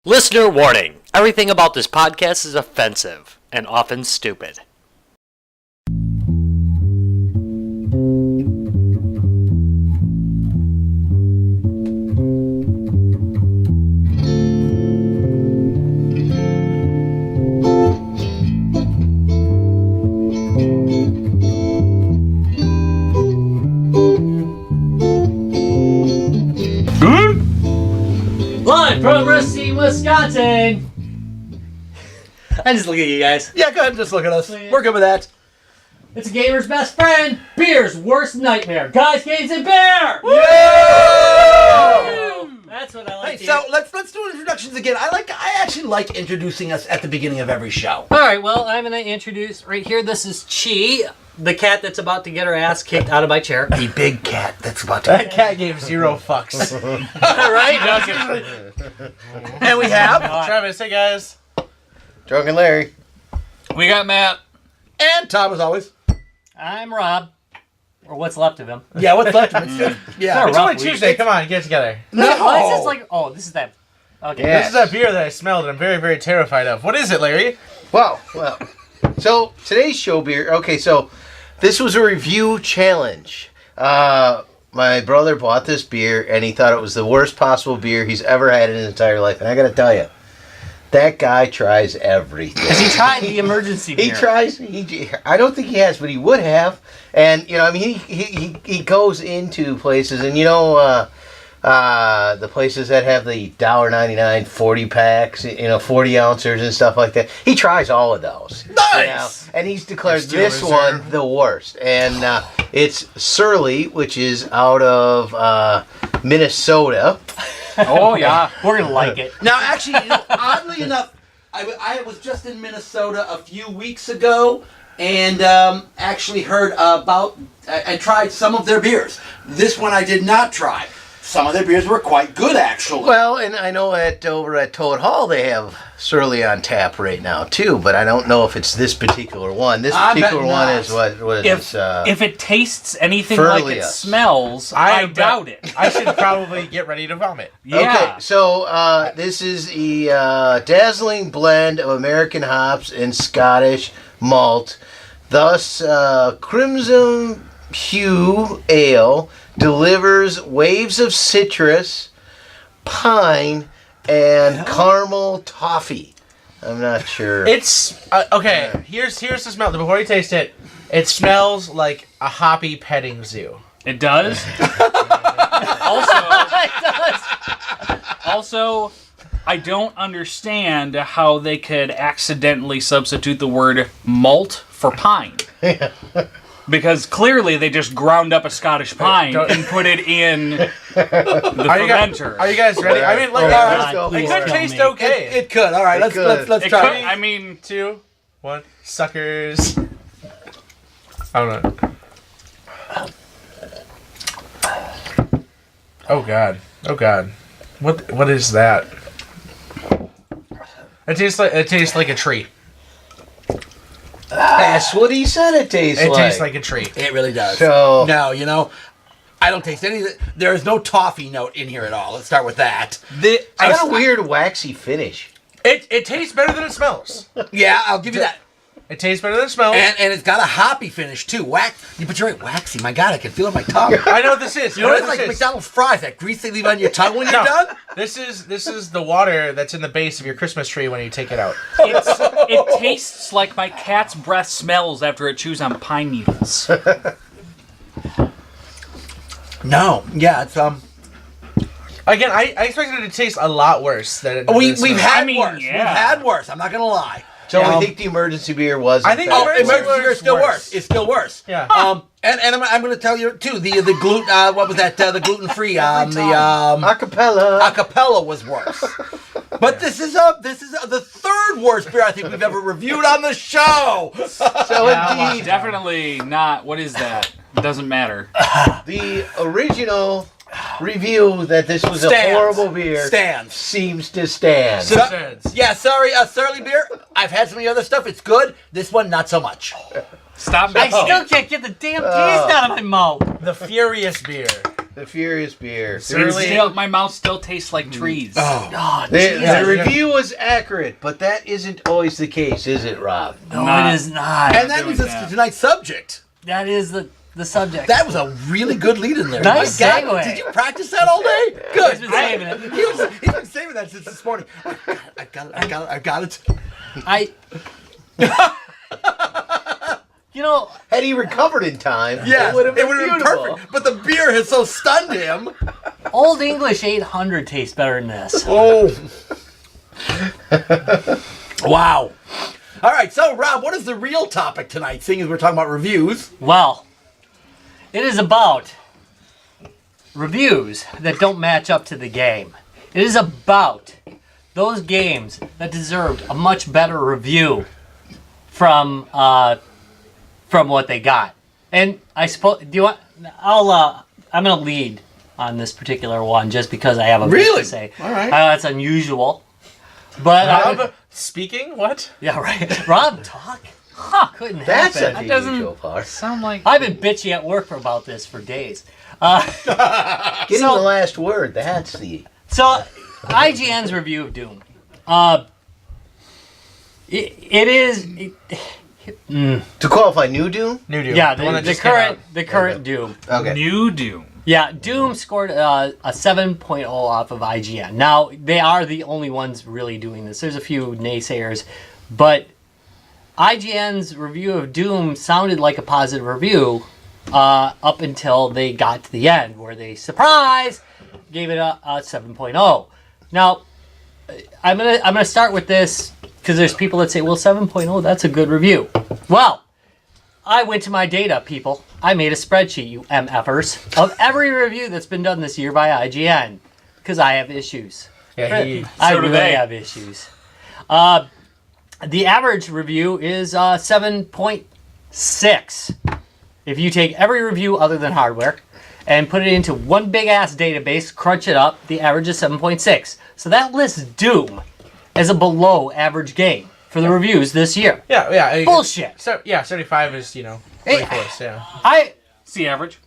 Listener warning. Everything about this podcast is offensive and often stupid. Live from Racine, Wisconsin. I just look at you guys. Yeah, go ahead and just look at us. We're good with that. It's a gamer's best friend, beer's worst nightmare. Guys, games, and beer. Woo! That's what I like. Hey, to so hear. let's do introductions again. I actually like introducing us at the beginning of every show. All right. Well, I'm gonna introduce right here. This is Chi, the cat that's about to get her ass kicked out of my chair. The big cat that's about to. That cat gave 0 fucks. All right. And we have Travis, hey guys. Drunken Larry. We got Matt. and Tom as always. I'm Rob, or what's left of him. Yeah, what's left of it? Yeah. It's rough only week. Tuesday. Come on, get together. No. Why is this like? Oh, this is that. Okay. Yeah. This is that beer that I smelled and I'm very, very terrified of. What is it, Larry? Well. So today's show beer. Okay, so this was a review challenge. My brother bought this beer and he thought it was the worst possible beer he's ever had in his entire life. And I got to tell you, that guy tries everything. Has he tried the emergency beer? He tries. I don't think he has, but he would have. And I mean, he goes into places, and the places that have the $1.99 40 packs, 40 ounces and stuff like that. He tries all of those. Nice. And he's declared Steel this Reserve. one the worst. And it's Surly, which is out of Minnesota. Oh yeah, we're gonna like it. Now, actually, oddly enough, I was just in Minnesota a few weeks ago and actually heard about and tried some of their beers. This one I did not try. Some of their beers were quite good, actually. Well, and I know over at Toad Hall they have Surly on tap right now too, but I don't know if it's this particular one. This I bet particular one not. is what is If it tastes anything like it Furlius. smells, I doubt it. I should probably get ready to vomit. Yeah. Okay, so this is a dazzling blend of American hops and Scottish malt. Thus, Crimson Hue Ale delivers waves of citrus, pine, and caramel toffee. I'm not sure. It's okay. Here's the smell. Before you taste it, it smells like a hoppy petting zoo. It does. Also, I don't understand how they could accidentally substitute the word malt for pine. Because clearly they just ground up a Scottish pine and put it in the fermenter. Are you guys ready? I mean, like, let's go. it could taste me. okay. It could. All right, It let's could. let's It try. could- I mean, 2, 1, suckers. I don't know. Oh god. What is that? It tastes like a tree. That's what he said it tastes It like. tastes like a tree. It really does. So- no, I don't taste any. There is no toffee note in here at all. Let's start with that. It's got a weird waxy finish. It tastes better than it smells. Yeah, I'll give you that. It tastes better than it smells. And it's got a hoppy finish too. But you're right, waxy. My God, I can feel it on my tongue. I know what this is. You know, it's like McDonald's fries, that grease they leave on your tongue when you're done. This is the water that's in the base of your Christmas tree when you take it out. it tastes like my cat's breath smells after it chews on pine needles. No, yeah, it's Again, I expected it to taste a lot worse than it. we've than it had I mean, worse. yeah. We've had worse. I'm not gonna lie. So I think the emergency beer was. I think in fact, the Emergency beer is still worse. worse. It's still worse. Yeah. And I'm going to tell you too. The gluten. What was that? The gluten free. The acapella. acapella was worse. But this is the third worst beer I think we've ever reviewed on the show. So indeed, Definitely not. What is that? It doesn't matter. the original review that this was Stands. a horrible beer Stands. seems to stand. Yeah, sorry, Surly beer. I've had some of the other stuff. It's good. This one, not so much. Stop I making still can't get the damn taste out of my mouth. The Furious beer. the Furious beer. My mouth still tastes like trees. Oh, The review was accurate, but that isn't always the case, is it, Rob? no, it is not. And that leads us to tonight's subject. That is the subject. That was a really good lead in there. Nice My God, segue. did you practice that all day? Good. He's been saving it. He's been saving that since this morning. I got it. You know, Had he recovered in time, Yeah, it would have been beautiful. Perfect. But the beer has so stunned him. Old English 800 tastes better than this. Oh. Wow. All right, so Rob, what is the real topic tonight, seeing as we're talking about reviews? Well, it is about reviews that don't match up to the game. It is about those games that deserved a much better review from what they got. And I suppose, do you want? I'm gonna lead on this particular one just because I have a bit Really? to say. All right. That's unusual, but Rob, speaking? What? yeah, right. Rob, talk. Huh, couldn't That's happen. unusual, part. Sound like I've been bitchy at work about this for days. Getting So- the last word, that's the... So, IGN's review of Doom. It is. To qualify, new Doom? New Doom. Yeah, one that the just came current out. the current Doom. Okay. New Doom. Yeah, Doom scored a 7.0 off of IGN. Now, they are the only ones really doing this. There's a few naysayers, but IGN's review of Doom sounded like a positive review up until they got to the end, where they, surprise, gave it a 7.0. Now, I'm gonna start with this because there's people that say, well, 7.0, that's a good review. Well, I went to my data, people. I made a spreadsheet, you MFers, of every review that's been done this year by IGN because I have issues. Yeah, I so do really they. have issues. The average review is 7.6. If you take every review other than hardware and put it into one big ass database, crunch it up, the average is 7.6. So that lists Doom as a below average game for the reviews this year. yeah. Bullshit. So, yeah, 75 is, pretty close, yeah. It's the average.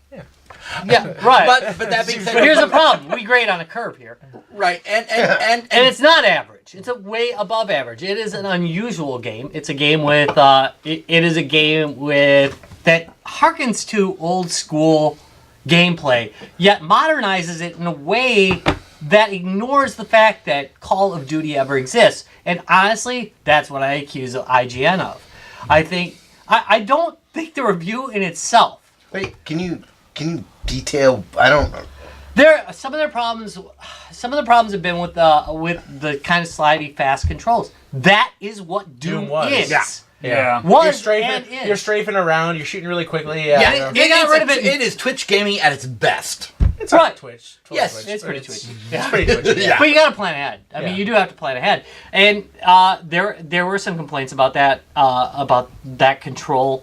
Yeah, right. But that being said, But here's the problem. We grade on a curve here. right, and And it's not average. It's a way above average. It is an unusual game. It's a game with it is a game with that harkens to old school gameplay, yet modernizes it in a way that ignores the fact that Call of Duty ever exists. And honestly, that's what I accuse IGN of. I don't think the review in itself. Wait, can you detail? I don't... Some of the problems have been with the kind of slidey fast controls. That is what Doom was. is. Yeah. Was You're and strafing, is. you're strafing around, you're shooting really quickly. yeah, They got rid of it. It is Twitch gaming at its best. It's Right. like Twitch. Yes, Twitch. It's pretty twitchy. It's pretty twitchy. Yeah. But you got to plan ahead. I mean, Yeah. you do have to plan ahead. And there were some complaints about that control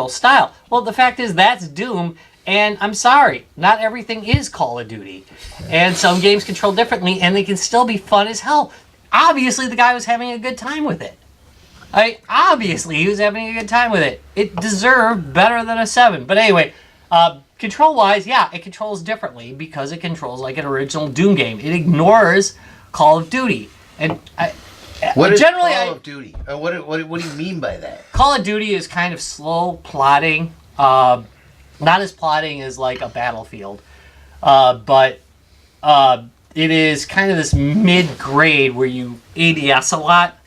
style. Well, the fact is that's Doom. And I'm sorry, not everything is Call of Duty. And some games control differently, and they can still be fun as hell. Obviously, the guy was having a good time with it. Obviously, he was having a good time with it. It deserved better than a 7. But anyway, control-wise, yeah, it controls differently because it controls like an original Doom game. It ignores Call of Duty. And What is generally, Call of Duty? What do you mean by that? Call of Duty is kind of slow plotting. Not as plotting as like a Battlefield, but it is kind of this mid-grade where you ADS a lot,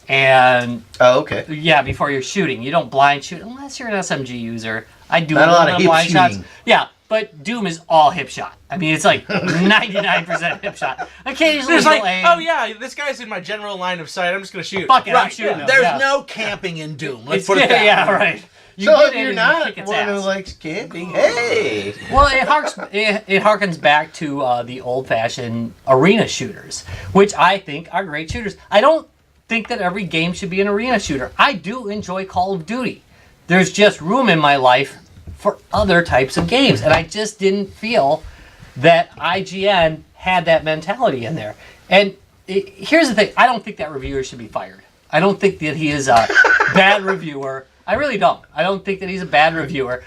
and Oh, okay. yeah, before you're shooting, you don't blind shoot unless you're an SMG user. I do Not a lot little of hip blind shots. shooting. Yeah, but Doom is all hip shot. I mean, it's like 99% hip shot. Occasionally, There's you'll like, aim. oh yeah, this guy's in my general line of sight. I'm just gonna shoot. Fuck it, I'm Right. shooting him. There's yeah. no camping in Doom. Let's It's put it good, that yeah, way. right. You So get if in you're and not kick its one who ass. likes camping, hey! Well, it harkens back to the old-fashioned arena shooters, which I think are great shooters. I don't think that every game should be an arena shooter. I do enjoy Call of Duty. There's just room in my life for other types of games, and I just didn't feel that IGN had that mentality in there. And here's the thing. I don't think that reviewer should be fired. I don't think that he is a bad reviewer. I really don't. I don't think that he's a bad reviewer.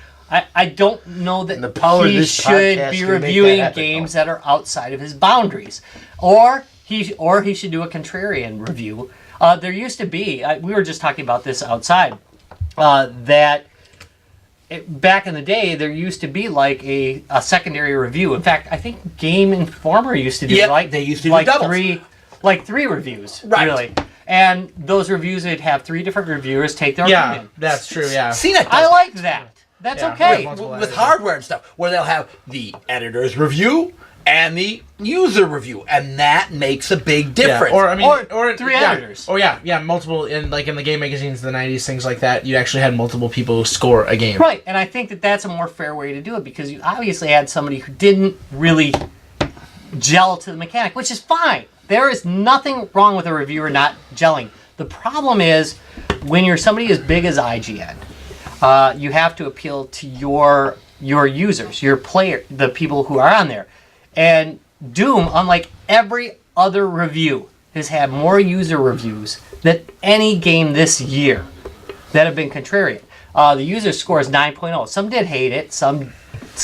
I don't know that And the power of he this should podcast be can make that reviewing happen, games that are outside of his boundaries, or he should do a contrarian review. There used to be, we were just talking about this outside, that back in the day there used to be like a secondary review. In fact, I think Game Informer used to do they used to do like doubles. three reviews, Right. really. And those reviews, they'd have 3 different reviewers take their Yeah, opinion. that's true. Yeah. CNET does I that. like that. That's Yeah, okay. multiple with editors. hardware and stuff, where they'll have the editor's review and the user review, and that makes a big difference. Yeah, or I mean, Or 3 editors. Oh yeah, multiple in the game magazines of the '90s, things like that. You actually had multiple people score a game. Right, and I think that that's a more fair way to do it, because you obviously had somebody who didn't really gel to the mechanic, which is fine. There is nothing wrong with a reviewer not gelling. The problem is when you're somebody as big as IGN, you have to appeal to your users, your player, the people who are on there. And Doom, unlike every other review, has had more user reviews than any game this year that have been contrarian. The user score is 9.0. Some did hate it. Some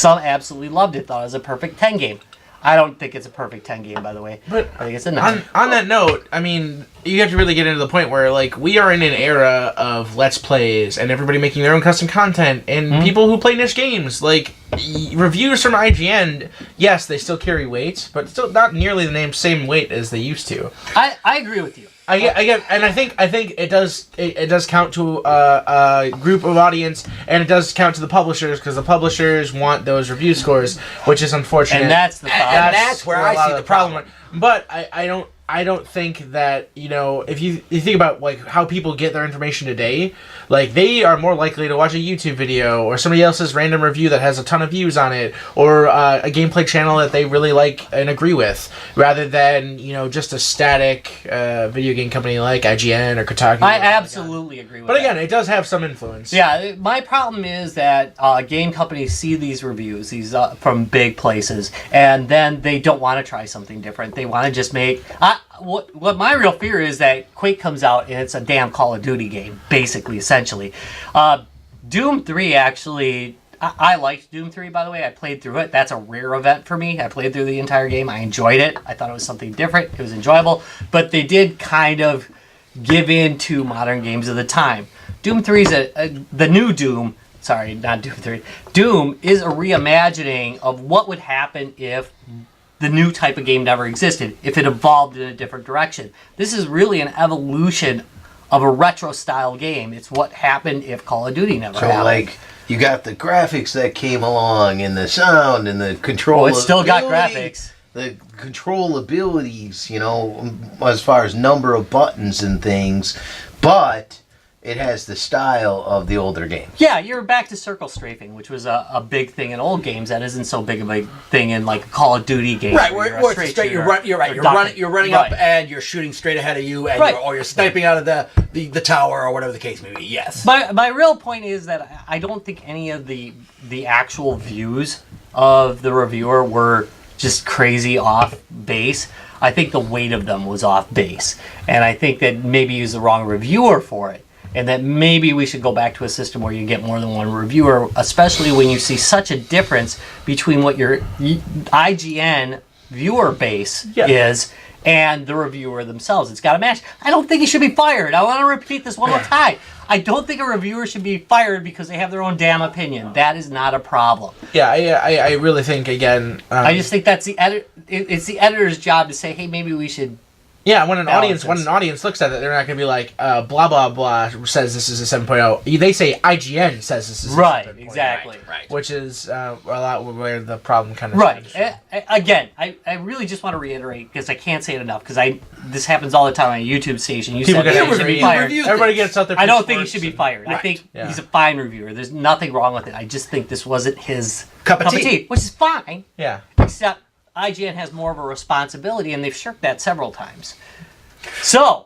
absolutely loved it. Thought it was a perfect 10 game. I don't think it's a perfect 10 game, by the way. But I think it's a 9. on that note, I mean, you have to really get into the point where, like, we are in an era of Let's Plays and everybody making their own custom content and people who play niche games. Like, reviews from IGN, yes, they still carry weight, but still not nearly the same weight as they used to. I agree with you. I get, and I think it does count to a group of audience, and it does count to the publishers, because the publishers want those review scores, which is unfortunate. And that's the problem. And that's where I a lot see of the problem. But I don't think that, you know, if you think about like how people get their information today, like they are more likely to watch a YouTube video or somebody else's random review that has a ton of views on it, or a gameplay channel that they really like and agree with, rather than, you know, just a static video game company like IGN or Kotaku. I absolutely agree with But that. again, it does have some influence. Yeah, my problem is that game companies see these reviews, from big places, and then they don't want to try something different. They want to just make... What my real fear is that Quake comes out and it's a damn Call of Duty game, basically, essentially. Doom 3, actually... I liked Doom 3, by the way. I played through it. That's a rare event for me. I played through the entire game. I enjoyed it. I thought it was something different. It was enjoyable. But they did kind of give in to modern games of the time. Doom 3 is the new Doom. Sorry, not Doom 3. Doom is a reimagining of what would happen if the new type of game never existed, if it evolved in a different direction. This is really an evolution of a retro-style game. It's what happened if Call of Duty never happened. like, you got the graphics that came along, and the sound, and the control. Oh, it's still got graphics. The controllabilities, you know, as far as number of buttons and things, but it has the style of the older games. Yeah, you're back to circle strafing, which was a big thing in old games. That isn't so big of a thing in like a Call of Duty game. Right, where where it's straight. You're right. You're running up, and you're shooting straight ahead of you, and Right. or you're sniping out of the tower or whatever the case may be. Yes. My real point is that I don't think any of the actual views of the reviewer were just crazy off base. I think the weight of them was off base, and I think that maybe he was the wrong reviewer for it. And that maybe we should go back to a system where you get more than one reviewer, especially when you see such a difference between what your IGN viewer base is and the reviewer themselves. It's got to match. I don't think he should be fired. I want to repeat this one more time. I don't think a reviewer should be fired because they have their own damn opinion. That is not a problem. Yeah, I really think, again... I just think that's it's the editor's job to say, hey, maybe we should... Yeah, when an balances. audience looks at it, they're not going to be like, blah, blah, blah, says this is a 7.0. They say IGN says this is a 7.0. Right, exactly. Right. Which is a lot where the problem kind of Right. stems from. Again, I really just want to reiterate, because I can't say it enough, because this happens all the time on a YouTube station. You People said get that he should be review- fired. review- Everybody things. gets out there. I don't think he should be fired. I Right. think Yeah. he's a fine reviewer. There's nothing wrong with it. I just think this wasn't his Cup of tea. which is fine, Yeah. except IGN has more of a responsibility, and they've shirked that several times. So,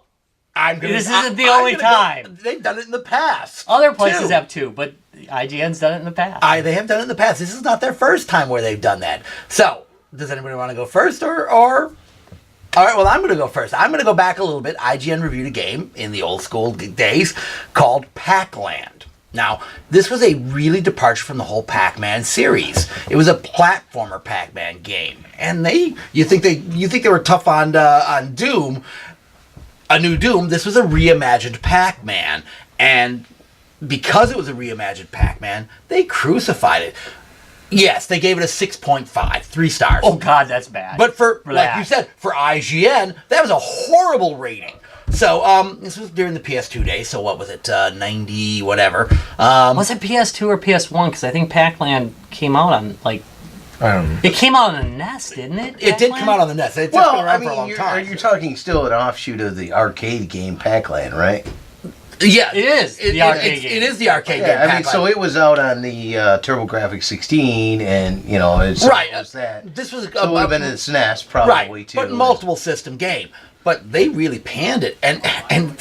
This isn't the only time. They've done it in the past. other places too. have too, but IGN's done it in the past. They have done it in the past. This is not their first time where they've done that. So, does anybody want to go first or? All right, well, I'm going to go first. I'm going to go back a little bit. IGN reviewed a game in the old school days called Pac-Land. Now, this was a really departure from the whole Pac-Man series. It was a platformer Pac-Man game, and you think they were tough on Doom, a new Doom. This was a reimagined Pac-Man, and because it was a reimagined Pac-Man, they crucified it. Yes, they gave it a 6.5, 3 stars. Oh God, that's bad. But for like that. you said, for IGN, that was a horrible rating. So, this was during the PS2 days, so what was it, 90, whatever. Was it PS2 or PS1? Because I think Pac-Man came out on, like... I don't know. It came out on the NES, didn't it? It did come out on the NES. It's been Well, around for a long time. you're talking still an offshoot of the arcade game Pac-Land, right? Yeah, It is the arcade game. It is the arcade game. Yeah, I mean, Pac-Man. so it was out on the TurboGrafx 16, and it's Right. was that. This was So it would have been in the SNES probably right, too. but multiple system game. But they really panned it, and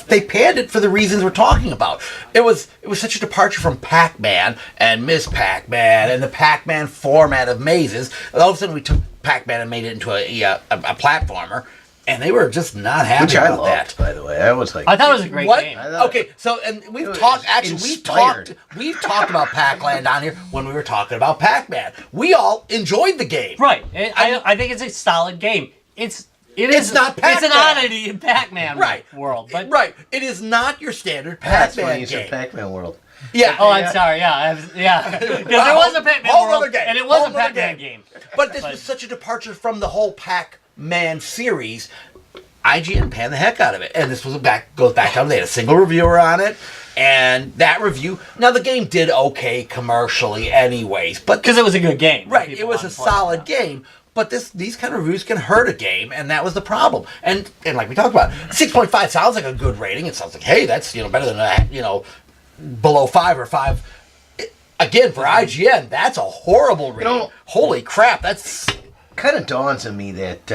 they panned it for the reasons we're talking about. It was such a departure from Pac-Man and Ms. Pac-Man and the Pac-Man format of mazes. All of a sudden, we took Pac-Man and made it into a platformer, and they were just not happy which I about loved, that. by the way. I was like, I thought it was a great What? game. I thought- Okay, so and we've was talked. Actually, inspired. we've talked about Pac-Land on here when we were talking about Pac-Man. We all enjoyed the game. Right. I think it's a solid game. It's not It's an Pac-Man. oddity in Pac-Man world. But Right, it is not your standard that's Pac-Man when you game. said Pac-Man World. Yeah. Oh, I'm sorry. Yeah, because there was a Pac-Man Whole world, other game. and it was Whole a other Pac-Man game. But this was such a departure from the whole Pac-Man series. IGN panned the heck out of it, and this goes back down. They had a single reviewer on it, and that review. Now the game did okay commercially, anyways, but Because it was a good game. right, People it was a wanted to play it. solid game. But these kind of reviews can hurt a game, and that was the problem. And like we talked about, 6.5 sounds like a good rating. It sounds like, hey, that's better than below 5 or 5. Again, for IGN, that's a horrible rating. Holy crap, that's Kind of dawns on me that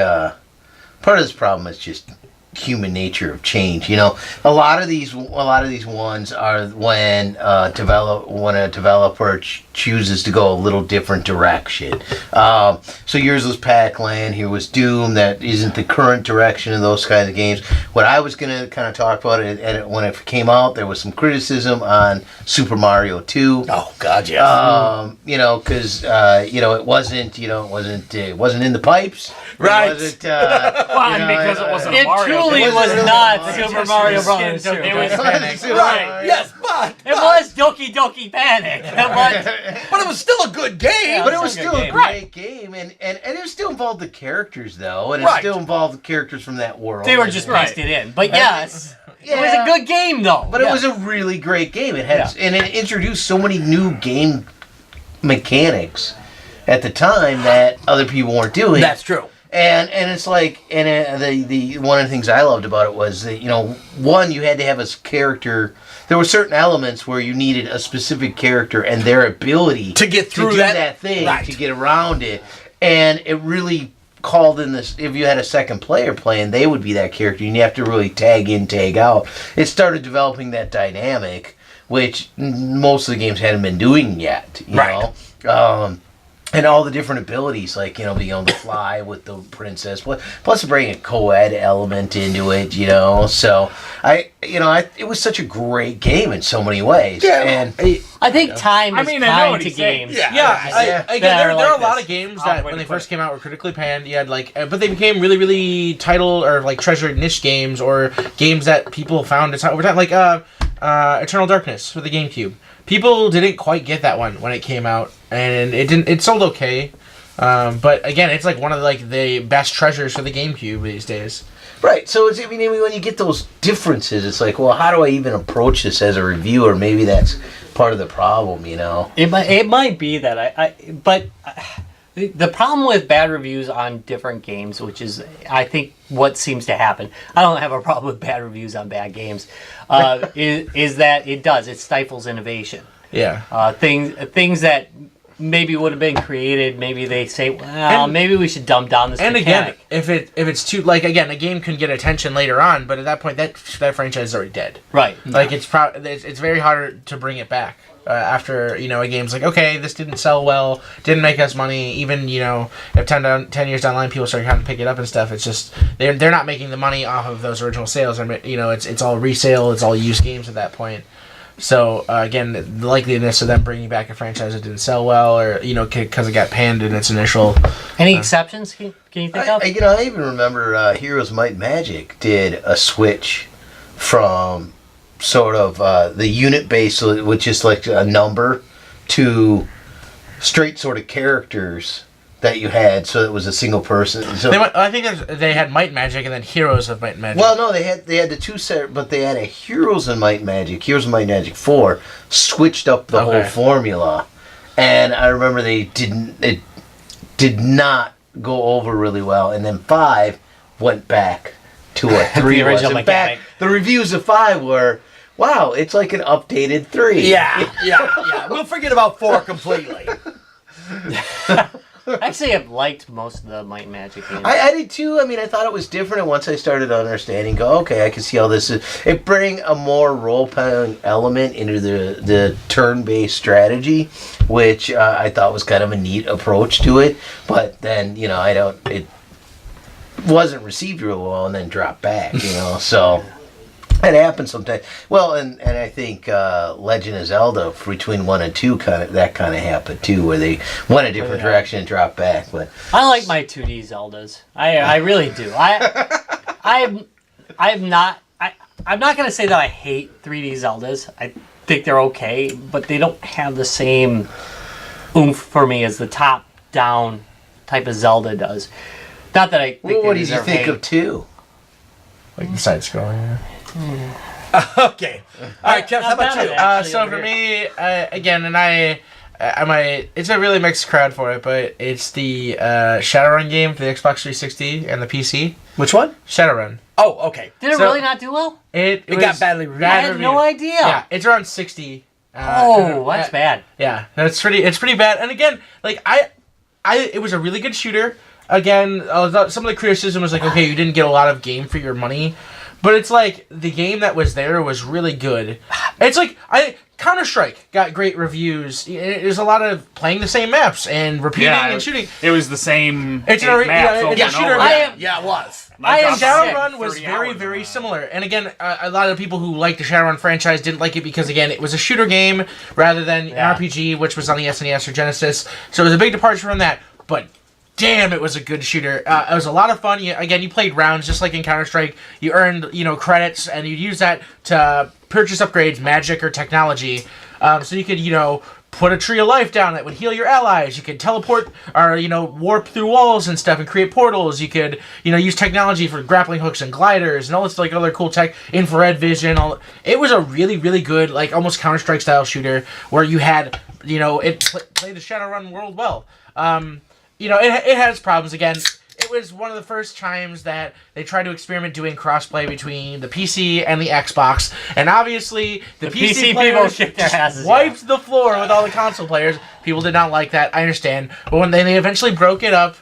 part of this problem is just human nature of change. A lot of these ones are when a developer chooses to go a little different direction. So yours was Pac-Land, here was Doom. That isn't the current direction of those kinds of games. What I was going to kind of talk about it, when it came out, there was some criticism on Super Mario 2. oh god, yes. Because it wasn't in the pipes. Right. It wasn't, Because it wasn't a It Mario. truly It was wasn't not Mario. Super Just Mario was Brothers 2. skin- it was- right, yes, but It was Doki Doki Panic. but it was still a good game. Yeah, But it was still a game. great game, and it still involved the characters, though, and it Right. still involved the characters from that world. They were just Right. pasted in. But yes, it was Yeah. a good game, though. But it was a really great game. It had and it introduced so many new game mechanics at the time that other people weren't doing. That's true. And it's like, the one of the things I loved about it was that, one, you had to have a character. There were certain elements where you needed a specific character and their ability To get through do that- that thing, right. to get around it. And it really called in this. If you had a second player playing, they would be that character, and you have to really tag in, tag out. It started developing that dynamic, which most of the games hadn't been doing yet. You Right. know? And all the different abilities, like, being able to fly with the princess, plus bring a co-ed element into it, So, it was such a great game in so many ways. Yeah. And I think time I is mean, I know kind what to he's saying. games. Yeah. Yeah, again, That there are are like a lot this. of games Odd that way when to they put first it. came out were critically panned. You had but they became really, really title or treasured niche games or games that people found over time, like Eternal Darkness for the GameCube. People didn't quite get that one when it came out, and it sold okay. But again, it's like one of the best treasures for the GameCube these days. right, so when you get those differences, it's like, well, how do I even approach this as a reviewer? Maybe that's part of the problem, It might be that the problem with bad reviews on different games, which is I think what seems to happen. I don't have a problem with bad reviews on bad games. Is that it stifles innovation. Yeah. Things that maybe would have been created. Maybe they say, well, maybe we should dumb down this And mechanic. again, if it's too a game can get attention later on, but at that point that franchise is already dead. Right. It's very hard to bring it back after a game's like, okay, this didn't sell well, didn't make us money. Even if 10 years down the line people start kind of pick it up and stuff, it's just they're not making the money off of those original sales. I mean, it's all resale, it's all used games at that point. So again, the likeliness of them bringing back a franchise that didn't sell well, or because it got panned in its initial. Any exceptions? Can you think of? I even remember Heroes Might and Magic did a switch from sort of the unit base, which is like a number, to straight sort of characters that you had, so it was a single person. So I think they had Might and Magic and then Heroes of Might and Magic. well, no, they had the two set, but they had a Heroes of Might and Magic, Heroes of Might and Magic 4, switched up the whole formula, and I remember it did not go over really well, and then 5 went back to what 3 The was. original In fact, the reviews of 5 were, wow, it's like an updated 3. Yeah. We'll forget about 4 completely. Actually, I've liked most of the Might and Magic games. I did too. I mean, I thought it was different, and once I started understanding, okay, I can see how this is. It bring a more role-playing element into the turn-based strategy, which I thought was kind of a neat approach to it. But then, it wasn't received real well, and then dropped back. So. It happens sometimes. Well, and I think Legend of Zelda between 1 and 2 kind of happened too, where they went a different direction and dropped back. But I like my 2D Zeldas. I really do. I'm not going to say that I hate 3D Zeldas. I think they're okay, but they don't have the same oomph for me as the top-down type of Zelda does. Not that I think. what did you think of 2? Like the side scrolling. Okay. All right, Kev, how about you? So for me, again, and I might. It's a really mixed crowd for it, but it's the Shadowrun game for the Xbox 360 and the PC. Which one? Shadowrun. Oh, okay. Did it really not do well? It got badly reviewed. I had no idea. Yeah, it's around 60. That's bad. Yeah, it's pretty bad. And again, like it was a really good shooter. Again, some of the criticism was like, okay, you didn't get a lot of game for your money. But it's like, the game that was there was really good. It's like, Counter-Strike got great reviews. There's a lot of playing the same maps and repeating and shooting. It was the same It's maps over and shooter. over. Yeah, it was. Shadowrun was very, very similar. And again, a lot of the people who liked the Shadowrun franchise didn't like it because, again, it was a shooter game rather than an RPG, which was on the SNES or Genesis. So it was a big departure from that. But damn, it was a good shooter. It was a lot of fun. You played rounds just like in Counter-Strike. You earned, credits, and you'd use that to purchase upgrades, magic, or technology. So you could, put a tree of life down that would heal your allies. You could teleport or, warp through walls and stuff and create portals. You could, use technology for grappling hooks and gliders and all this, like, other cool tech, infrared vision. It was a really, really good, like, almost Counter-Strike style shooter where you had, it played the Shadowrun world well. It has problems. Again, it was one of the first times that they tried to experiment doing crossplay between the PC and the Xbox, and obviously the PC people kicked their asses. Wiped the floor with all the console players. People did not like that. I understand, but when they eventually broke it up,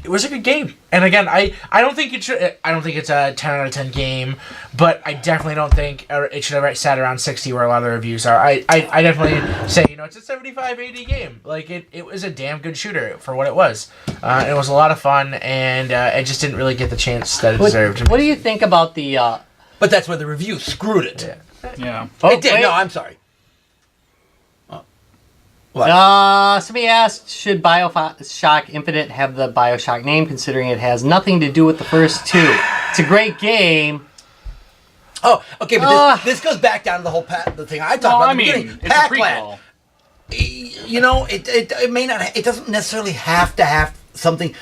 it was a good game. And again, I don't think it's a 10 out of 10 game, but I definitely don't think it should have sat around 60 where a lot of the reviews are. I definitely say, it's a 75, 80 game. Like, it was a damn good shooter for what it was. It was a lot of fun, and it just didn't really get the chance that it deserved. What do you think about the... But that's where the review screwed it. Yeah. It did. No, I'm sorry. What? Somebody asked, should BioShock Infinite have the BioShock name, considering it has nothing to do with the first 2? It's a great game. Oh, okay, but this goes back down to the whole the thing I talked about at the beginning. It's a prequel. It may not. It doesn't necessarily have to have something.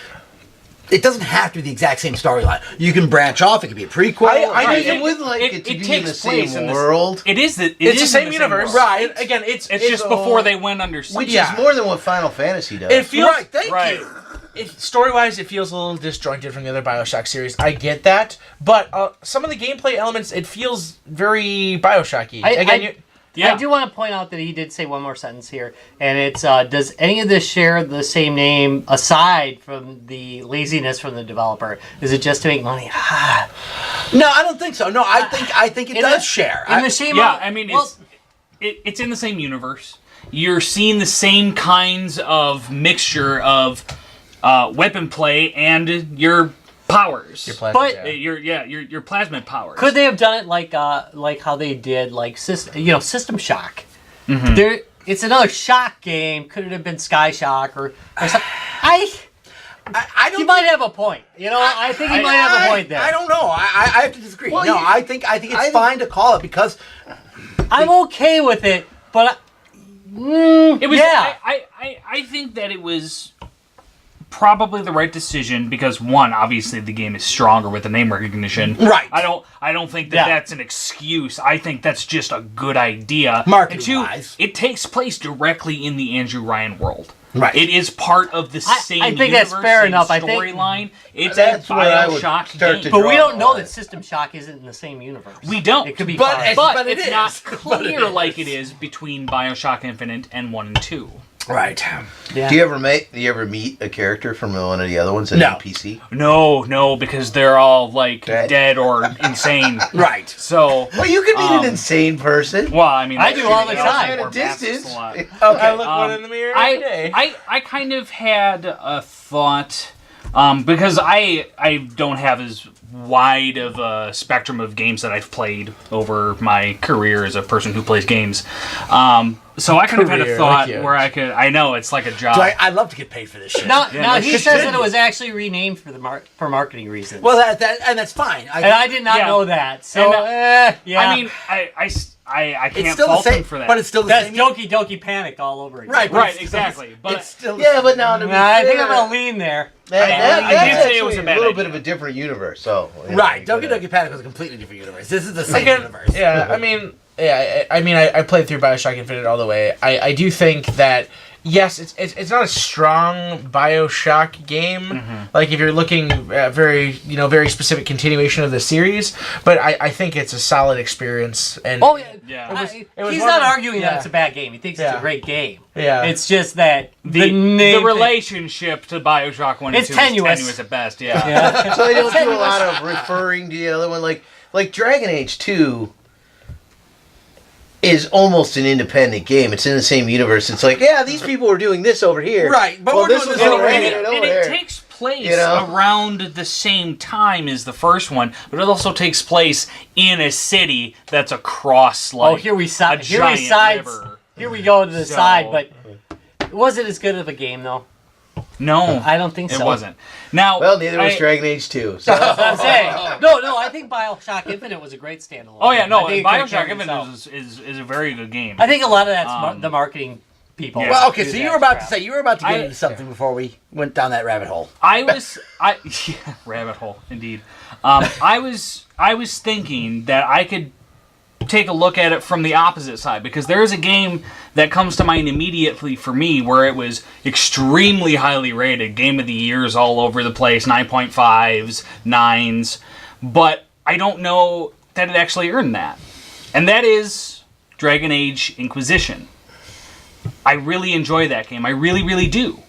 It doesn't have to be the exact same storyline. You can branch off. It could be a prequel. I would like it to be in the same world. It's the same universe, right? Again, it's just before they went under siege. Which is more than what Final Fantasy does. It feels right. Thank you. Story-wise, it feels a little disjointed from the other BioShock series. I get that, but some of the gameplay elements, it feels very BioShocky. I do want to point out that he did say one more sentence here, and it's, does any of this share the same name aside from the laziness from the developer? Is it just to make money? No, I don't think so. No, I think it does share. In the same it's in the same universe. You're seeing the same kinds of mixture of weapon play, and you're powers. Your plasma, But- yeah. Your plasmid powers. Could they have done it like how they did System Shock? It's another shock game. Could it have been Sky Shock or something? I don't. He might have a point. I think he might have a point there. I don't know. I have to disagree. Well, no, I think it's fine to call it because I'm okay with it, but It was. yeah. I think that it was probably the right decision because one, obviously the game is stronger with the name recognition. Right. I don't think that Yeah. that's an excuse. I think that's just a good idea. Marketing-wise. And two, it takes place directly in the Andrew Ryan world. Right. It is part of the same I think that's universe, fair same enough. I think- storyline. It's That's a where I would BioShock start game. to But we draw don't know a that System Shock isn't in the same universe. We don't. It could be But fine. it's- But it it's is. not But it clear is. like it is between BioShock Infinite and 1 and 2. right. Yeah. Do you ever meet a character from one of the other ones, an No. NPC? No, because they're all like Dead. dead or insane. Right. So, Well, you could meet an insane person. well, I mean, I that's do all true. the They also time. wear At a masks distance. a lot. Okay. I look one in the mirror every day. I kind of had a thought because I don't have as wide of a spectrum of games that I've played over my career as a person who plays games. So I kind of had a Career, thought like you. where I know it's like a job. So I'd love to get paid for this shit. Now Yeah, he no, says shit. that it was actually renamed for marketing reasons. Well, and that's fine. and I did not Yeah. know that. So And, yeah. I mean, I it's can't still the fault same him for that. but it's still the that's same. Doki Doki Panic all over again. Right. but right, it's still- exactly. But it's still the Yeah, but now to be I think fair, I'm gonna lean there. that, I did that's say it was actually a bad little idea. bit of a different universe. So Right. you Doki gotta- Doki Panic was a completely different universe. This is the same Again, universe. yeah, I mean, I played through BioShock Infinite all the way. I do think that yes, it's not a strong BioShock game. Like if you're looking at very specific continuation of the series, but I think it's a solid experience. And Oh yeah. Yeah. it was He's one not of the- arguing that yeah. it's a bad game. He thinks it's Yeah. a great game. Yeah. It's just that the name relationship to BioShock 1 and It's 2 tenuous. is tenuous at best, yeah. Yeah. So they don't do a lot of referring to the other one, like Dragon Age 2 is almost an independent game. It's in the same universe. It's like, yeah, these people were doing this over here. Right, but well, we're this doing was this over over here here. and over And it there. takes place You know? around the same time as the first one, but it also takes place in a city that's across like Here we a side. giant river. Here we go to the So- side, but was it as good of a game though? No, I don't think it so. wasn't. Now, Well, neither was I- Dragon Age 2. So. That's what I'm saying. No, I think BioShock Infinite was a great standalone. Oh yeah, game. no, I think it could've BioShock carried Infinite itself. is a very good game. I think a lot of that's the marketing people. Yeah. Well, okay, do so that you were about crap. to say you were about to get I- into something before we went down that rabbit hole. Yeah, rabbit hole indeed. I was thinking that I could take a look at it from the opposite side because there is a game that comes to mind immediately for me where it was extremely highly rated, game of the years all over the place, 9.5s, 9s, but I don't know that it actually earned that. And that is Dragon Age Inquisition. I really enjoy that game. I really, really do.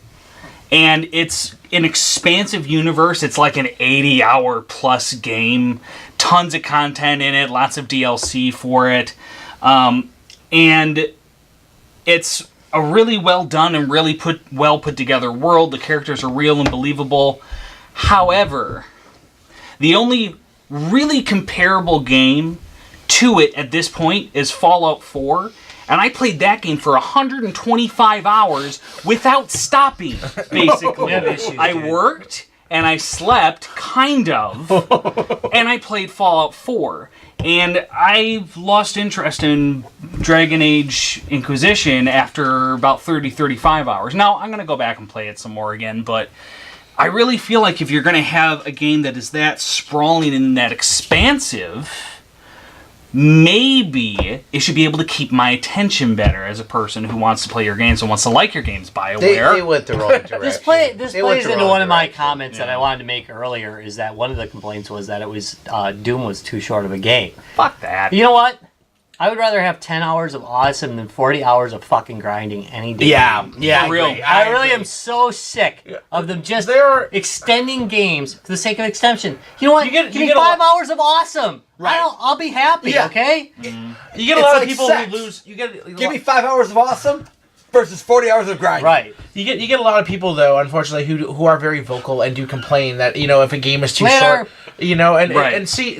And it's an expansive universe. It's like an 80-hour plus game. Tons of content in it. Lots of DLC for it. And it's a really well done and really well put together world. The characters are real and believable. However, the only really comparable game to it at this point is Fallout 4. And I played that game for 125 hours without stopping, basically. You have issues, I dude. worked and I slept, kind of, and I played Fallout 4. And I've lost interest in Dragon Age Inquisition after about 35 hours. Now, I'm going to go back and play it some more again, but I really feel like if you're going to have a game that is that sprawling and that expansive, maybe it should be able to keep my attention better as a person who wants to play your games and wants to like your games. BioWare. They went the wrong direction. This They plays went the into wrong one of my direction. comments that I wanted to make earlier. Is that one of the complaints was that it was Doom was too short of a game. Fuck that. You know what? I would rather have 10 hours of awesome than 40 hours of fucking grinding any day. Yeah, For real. I really am so sick of them just There- extending games for the sake of extension. You know what? You get- Give you me get a 5 lot- hours of awesome. Right. I'll be happy, Yeah. okay? You get a It's lot like of people sex. who lose. You get Give me 5 hours of awesome. versus 40 hours of grinding. Right. You get a lot of people though, unfortunately, who are very vocal and do complain that if a game is too short, Right. and see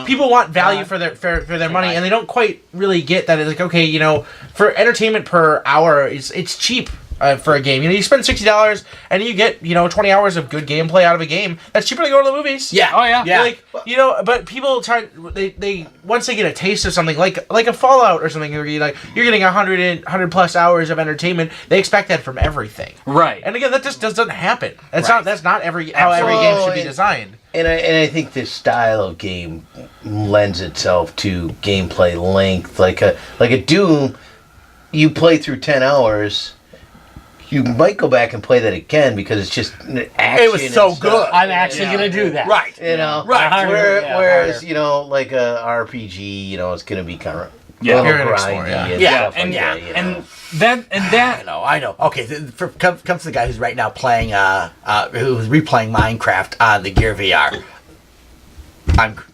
people want value for their money, and they don't quite really get that it's like, okay, for entertainment per hour, it's cheap. For a game, you spend $60 and you get 20 hours of good gameplay out of a game. That's cheaper to go to the movies. Yeah. Oh yeah. Like but people they once they get a taste of something like a Fallout or something, you're getting 100 plus hours of entertainment. They expect that from everything. Right. And again, that just doesn't happen. That's Right. not how every game should be designed. And I think this style of game lends itself to gameplay length. Like a Doom, you play through 10 hours. You might go back and play that again because it's just action. It was so and stuff. good. I'm actually going to do that. Right. Right. Whereas, harder. like a RPG, it's going to be kind of Yeah. You're little gonna explore, grindy and Yeah. stuff like that. And that I know. Okay, comes to the guy who's right now playing, who's replaying Minecraft on the Gear VR.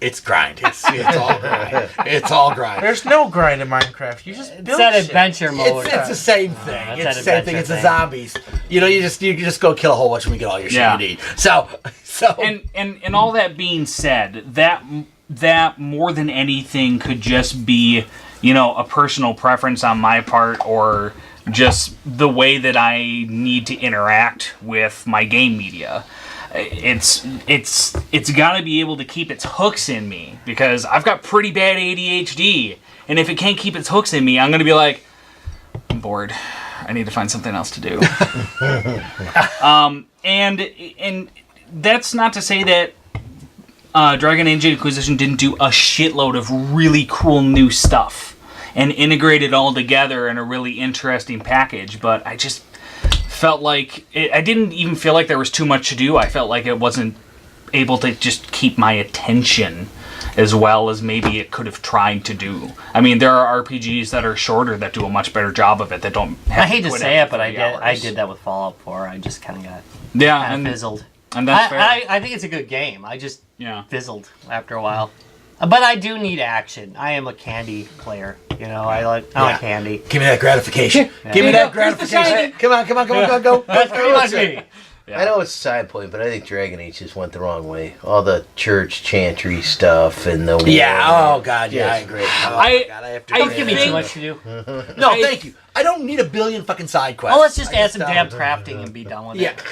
It's grind. It's all grind. It's all grind. There's no grind in Minecraft. You just It's build that shit. adventure mode. It's the same thing. that's It's that the same thing. adventure It's the thing. zombies. You just go kill a whole bunch and we get all your shit Yeah. you need. So and all that being said, that more than anything could just be a personal preference on my part, or just the way that I need to interact with my game media. It's got to be able to keep its hooks in me, because I've got pretty bad ADHD, and if it can't keep its hooks in me, I'm going to be like, I'm bored. I need to find something else to do. And that's not to say that Dragon Age Inquisition didn't do a shitload of really cool new stuff and integrate it all together in a really interesting package, but I just felt like I didn't even feel like there was too much to do. I felt like it wasn't able to just keep my attention as well as maybe it could have tried to do. I mean, there are RPGs that are shorter that do a much better job of it, that don't have I hate to quit say after it, but 30 I hours. did that with Fallout 4. I just kind of got and fizzled. And that's fair. I think it's a good game. I just Yeah. fizzled after a while. But I do need action. I am a candy player. I like candy. give me that gratification. Give me that gratification. Come on, go. That's pretty much me. Yeah. I know it's a side point, but I think Dragon Age just went the wrong way. All the church chantry stuff and the Yeah. Oh God. Yeah, I Yes. agree. Oh, I- God, I have to. I Don't give me think- too much to do. No, thank you. I don't need a billion fucking side quests. Well, let's just I add some damn don't. crafting and be done with Yeah. it.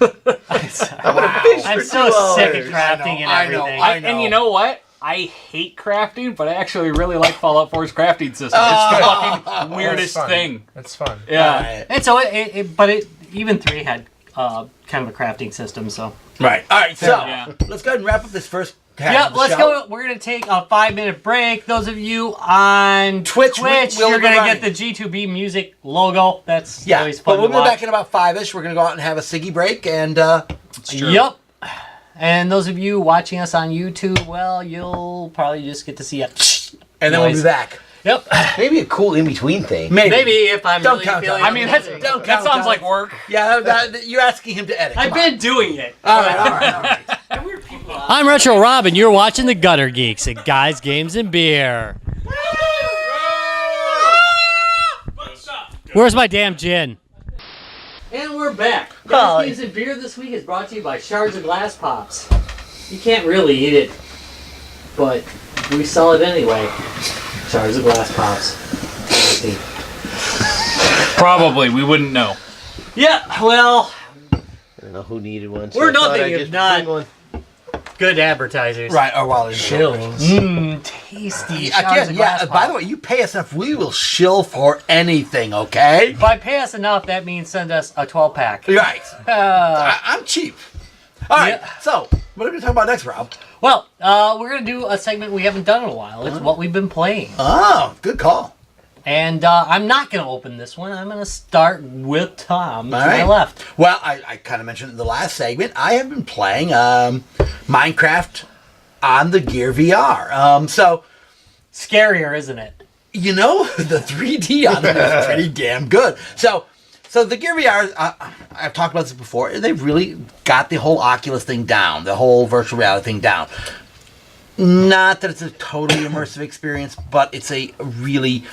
I'm gonna fish I'm for so 2 sick hours. of crafting and I know, everything. I know. And you know what? I hate crafting, but I actually really like Fallout 4's crafting system. It's the fucking weirdest fun. thing. It's fun. Yeah. And so even 3 had kind of a crafting system. So Right. All right. So Yeah. let's go ahead and wrap up this first half yeah, of the let's show. go. We're gonna take a 5-minute break. Those of you on Twitch, we'll you're be gonna running. get the G2B music logo. That's Yeah, always fun but we'll to be watch. back in about 5-ish. We're gonna go out and have a ciggy break, and True. Yep. And those of you watching us on YouTube, well, you'll probably just get to see it. then we'll be Nice. back. Yep. Maybe a cool in between thing. Maybe if I'm Don't really count feeling. on it. I mean, that Don't count sounds on like it. work. Yeah, you're asking him to edit. I've Come on. been doing it. All right. I'm Retro Rob, and you're watching the Gutter Geeks at Guys, Games, and Beer. Where's my damn gin? And we're back. Oh. Guys, Games and Beer this week is brought to you by Shards of Glass Pops. You can't really eat it, but we sell it anyway. Shards of Glass Pops. Tasty. Probably. We wouldn't know. Yeah, well, I don't know who needed one. So We're I thought nothing I'd if just not- bring one. good advertisers. Right, or while it's Tasty. Shards Again, of yeah. Glass By the Pops. way, you pay us enough, we will shill for anything. Okay. By pay us enough, that means send us a 12-pack. Right. I'm cheap. All right. Yeah. So, what are we going to talk about next, Rob? Well, we're going to do a segment we haven't done in a while. It's what we've been playing. Oh, good call. And I'm not going to open this one. I'm going to start with Tom to All my right. left. Well, I kind of mentioned in the last segment, I have been playing Minecraft on the Gear VR. So, Scarier, isn't it? the 3D on it is pretty damn good. So the Gear VR, I've talked about this before, they've really got the whole Oculus thing down, the whole virtual reality thing down. Not that it's a totally immersive experience, but it's a really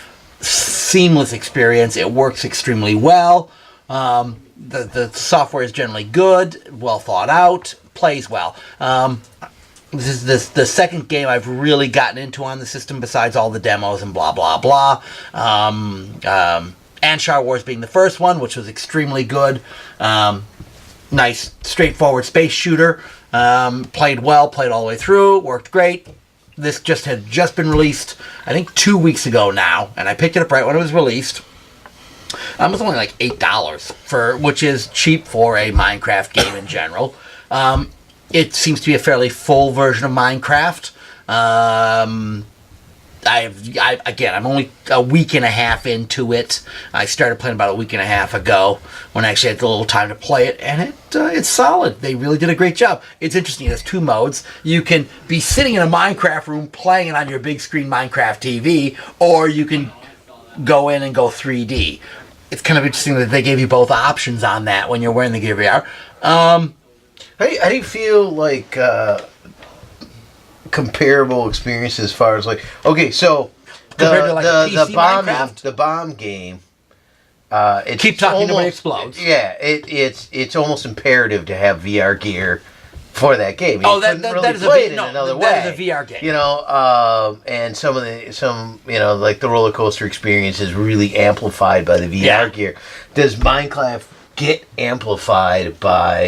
seamless experience. It works extremely well. The software is generally good, well thought out, plays well. This is the second game I've really gotten into on the system besides all the demos and blah, blah, blah. Anshar Wars being the first one, which was extremely good. Nice, straightforward space shooter. Played well, played all the way through, worked great. This had just been released, I think 2 weeks ago now, and I picked it up right when it was released. It was only like $8, which is cheap for a Minecraft game in general. It seems to be a fairly full version of Minecraft. I'm only a week and a half into it. I started playing about a week and a half ago when I actually had a little time to play it, and it's solid. They really did a great job. It's interesting. It has 2 modes. You can be sitting in a Minecraft room playing it on your big screen Minecraft TV, or you can go in and go 3D. It's kind of interesting that they gave you both options on that when you're wearing the Gear VR. How do you feel like comparable experiences as far as like, okay, so Compared to, like, a PC Minecraft? the bomb game, it's Keep talking, nobody almost, explodes. Yeah, it's almost imperative to have VR gear for that game. Oh, You that couldn't really is play it in another way. that is a VR game. You know, and some like the roller coaster experience is really amplified by the VR Yeah. gear. Does Minecraft get amplified by?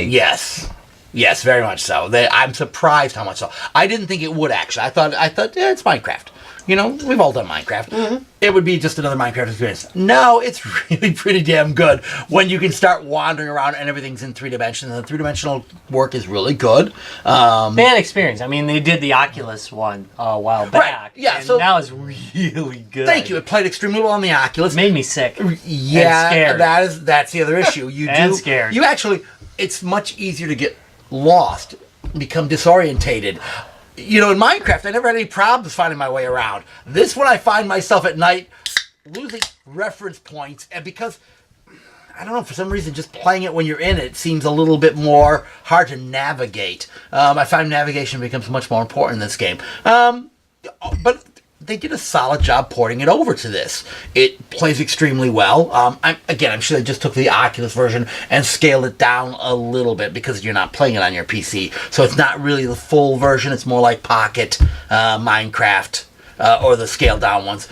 Yes, very much so. I'm surprised how much so. I didn't think it would actually. I thought yeah, it's Minecraft. You know, we've all done Minecraft. Mm-hmm. It would be just another Minecraft experience. No, it's really pretty damn good when you can start wandering around and everything's in 3 dimensions. And the 3-dimensional work is really good. Fan experience. I mean, they did the Oculus one a while back. yeah, and so- now it's really good. Thank you. It played extremely well on the Oculus. Made me sick. Yeah, scared. that's the other issue. You And scared. You actually, it's much easier to get lost, become disorientated. You know, in Minecraft, I never had any problems finding my way around. This one, I find myself at night losing reference points, and because, I don't know, for some reason, just playing it when you're in it seems a little bit more hard to navigate. I find navigation becomes much more important in this game. But they did a solid job porting it over to this. It plays extremely well. I'm sure they just took the Oculus version and scaled it down a little bit because you're not playing it on your PC. So it's not really the full version. It's more like Pocket, Minecraft, or the scaled down ones.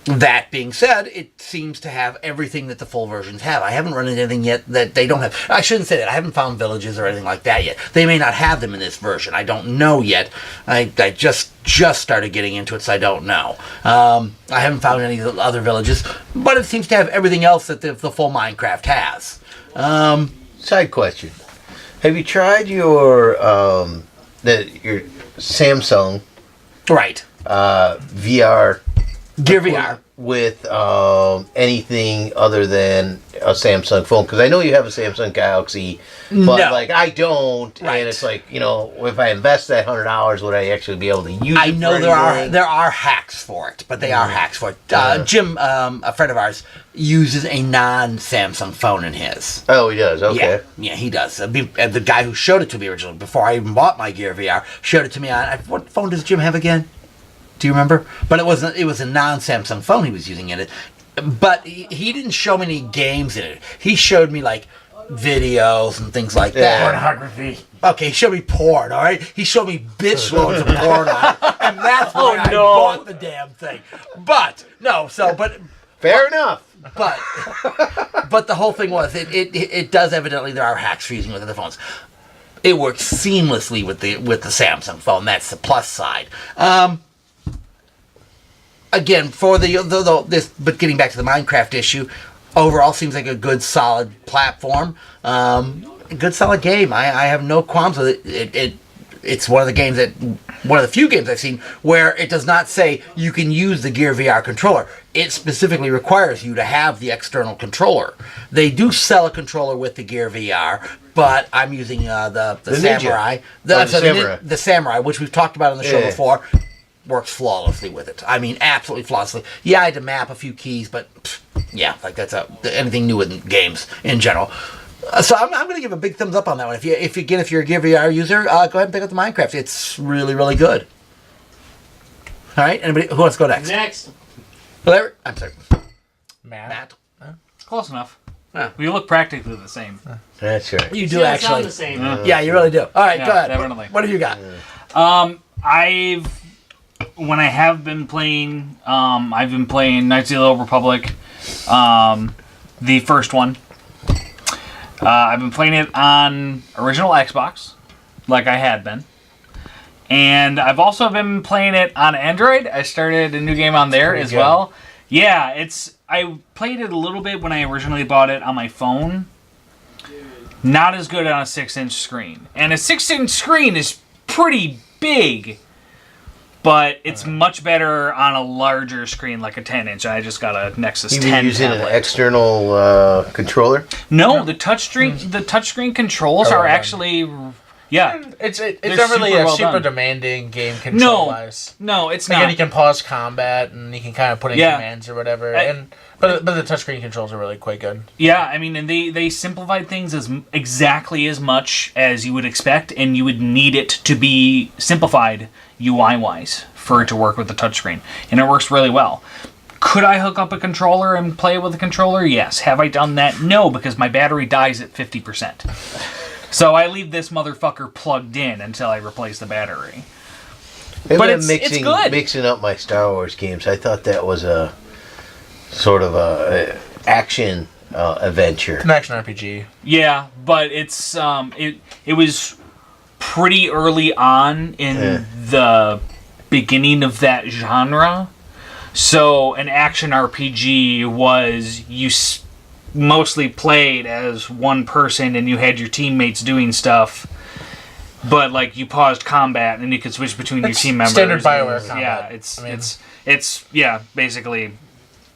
That being said, it seems to have everything that the full versions have. I haven't run into anything yet that they don't have. I shouldn't say that. I haven't found villages or anything like that yet. They may not have them in this version. I don't know yet. I just started getting into it, so I don't know. I haven't found any other villages, but it seems to have everything else that the full Minecraft has. Side question: have you tried your Samsung Right. VR? Gear VR. With anything other than a Samsung phone? Because I know you have a Samsung Galaxy, but No. like I don't, Right. and it's like, you know, if I invest that $100, would I actually be able to use it? I know for anything? there are hacks for it, but they are hacks for it. Jim, a friend of ours, uses a non-Samsung phone in his. Oh, he does. Okay. Yeah, he does. The guy who showed it to me originally, before I even bought my Gear VR, showed it to me on, what phone does Jim have again? Do you remember? But it was a non-Samsung phone he was using in it. But he didn't show me any games in it. He showed me like videos and things like that. Pornography. Okay, he showed me porn, all right? He showed me bitch loads of porn on it, and that's why I bought the damn thing. But Fair enough. but the whole thing was it does evidently there are hacks for using with other phones. It works seamlessly with the Samsung phone. That's the plus side. Again, for but getting back to the Minecraft issue, overall seems like a good solid platform. Good solid game. I have no qualms with it. It's one of the few games I've seen where it does not say you can use the Gear VR controller. It specifically requires you to have the external controller. They do sell a controller with the Gear VR, but I'm using the Samurai. The Samurai, which we've talked about on the show before. Works flawlessly with it. I mean, absolutely flawlessly. Yeah, I had to map a few keys, but yeah, like that's anything new in games in general. So I'm going to give a big thumbs up on that one. If you're a Gear VR user, go ahead and pick up the Minecraft. It's really, really good. All right, anybody who wants to go next? Next. Larry, I'm sorry. Matt. Close enough. Yeah. We look practically the same. That's right. You do Yeah, actually. sound the same. Yeah, you really do. All right, Yeah, go ahead. definitely. What have you got? When I have been playing, I've been playing Knights of the Old Republic, the first one. I've been playing it on original Xbox, like I had been. And I've also been playing it on Android. I started a new game on there as well. Yeah, I played it a little bit when I originally bought it on my phone. Not as good on a 6-inch screen. And a 6-inch screen is pretty big, but it's much better on a larger screen, like a 10-inch. I just got a Nexus 10 You mean using tablet. an external controller? No, the touchscreen controls are actually... Yeah. It's They're not really super a well super done. demanding game control-wise. No, it's Again, not. you can pause combat and you can kind of put in commands or whatever. But the touchscreen controls are really quite good. Yeah, I mean, and they simplified things exactly as much as you would expect, and you would need it to be simplified UI-wise for it to work with the touchscreen. And it works really well. Could I hook up a controller and play with a controller? Yes. Have I done that? No, because my battery dies at 50%. So I leave this motherfucker plugged in until I replace the battery. But it's good. Mixing up my Star Wars games, I thought that was a sort of a action adventure. An action RPG. Yeah, but it's it was pretty early on in the beginning of that genre. So an action RPG was mostly played as one person and you had your teammates doing stuff, but like you paused combat and you could switch between your team members. Standard BioWare combat. Yeah, it's basically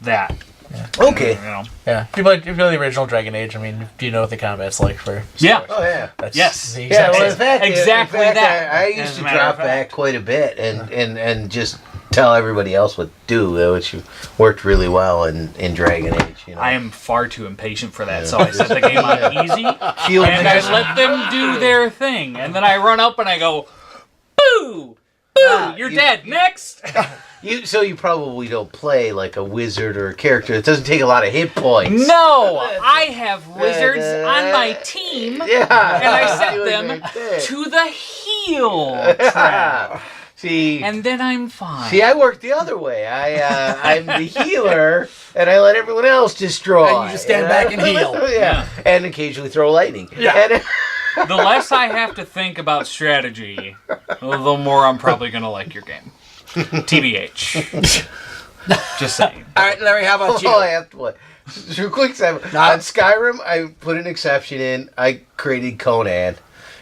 that. Yeah. Okay. You know. Yeah. If you play the original Dragon Age, I mean, do you know what the combat's like for Star Yeah. Wars? Oh yeah. That's Yes. the Yeah. exact Well, same. exactly that. I As used a to matter drop of fact. back quite a bit and just tell everybody else what to do, which worked really well in Dragon Age. You know. I am far too impatient for that, so I set the game on easy Field and I position. let them do their thing, and then I run up and I go, boo, boo, you're dead. Next. So you probably don't play like a wizard or a character. It doesn't take a lot of hit points. No, I have wizards on my team, Yeah. and I set Doing them right there. to the heal track, See, and then I'm fine. see, I work the other way. I'm the healer, and I let everyone else destroy. And you just stand back and heal. Yeah, and occasionally throw lightning. Yeah. And, The less I have to think about strategy, the more I'm probably gonna like your game. TBH. Just saying. All right, Larry, how about you? oh, I have to play. So quick side. On Skyrim, I put an exception in. I created Conan,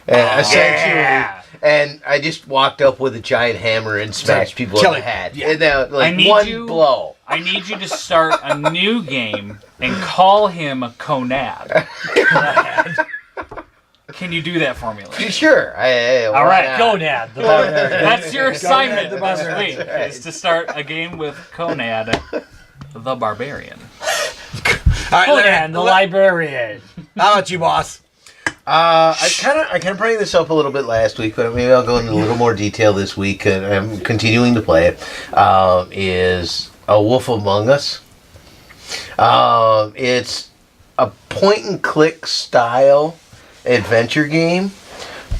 and essentially, and I just walked up with a giant hammer and smashed people in the killing. head. Yeah. And that, like I need one you- blow. I need you to start a new game and call him Conad. Can you do that for me, Larry? Sure. All right, Go, Dad. The barbarian. That's your assignment the this barbarian. week, is to start a game with Conad, the Barbarian. All right, Larry, Conan, the librarian. how about you, boss? I kind of bring this up a little bit last week, but maybe I'll go into a little more detail this week. And I'm continuing to play it. Is A Wolf Among Us. It's a point and click style adventure game,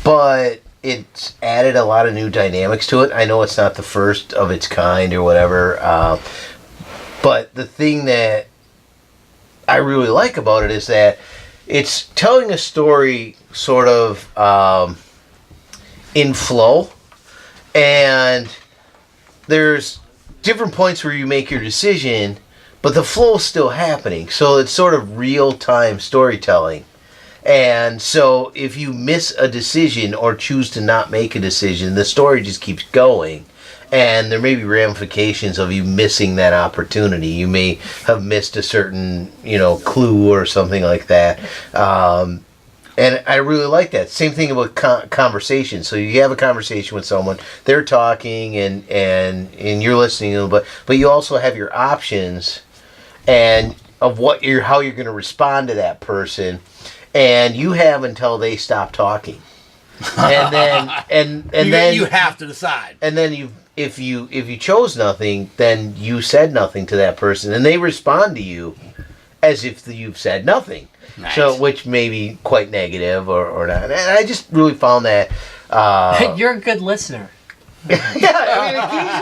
but it's added a lot of new dynamics to it. I know it's not the first of its kind or whatever, but the thing that I really like about it is that it's telling a story sort of in flow, and there's different points where you make your decision, but the flow is still happening. So it's sort of real-time storytelling. And so if you miss a decision or choose to not make a decision, the story just keeps going. And there may be ramifications of you missing that opportunity. You may have missed a certain, clue or something like that. And I really like that. Same thing about conversation. So you have a conversation with someone, they're talking, and you're listening a little bit, but you also have your options and of how you're going to respond to that person. And you have until they stop talking. and then you have to decide. and then if you chose nothing, then you said nothing to that person, and they respond to you as if you've said nothing. Nice. So, which may be quite negative or not. And I just really found that. You're a good listener. Yeah,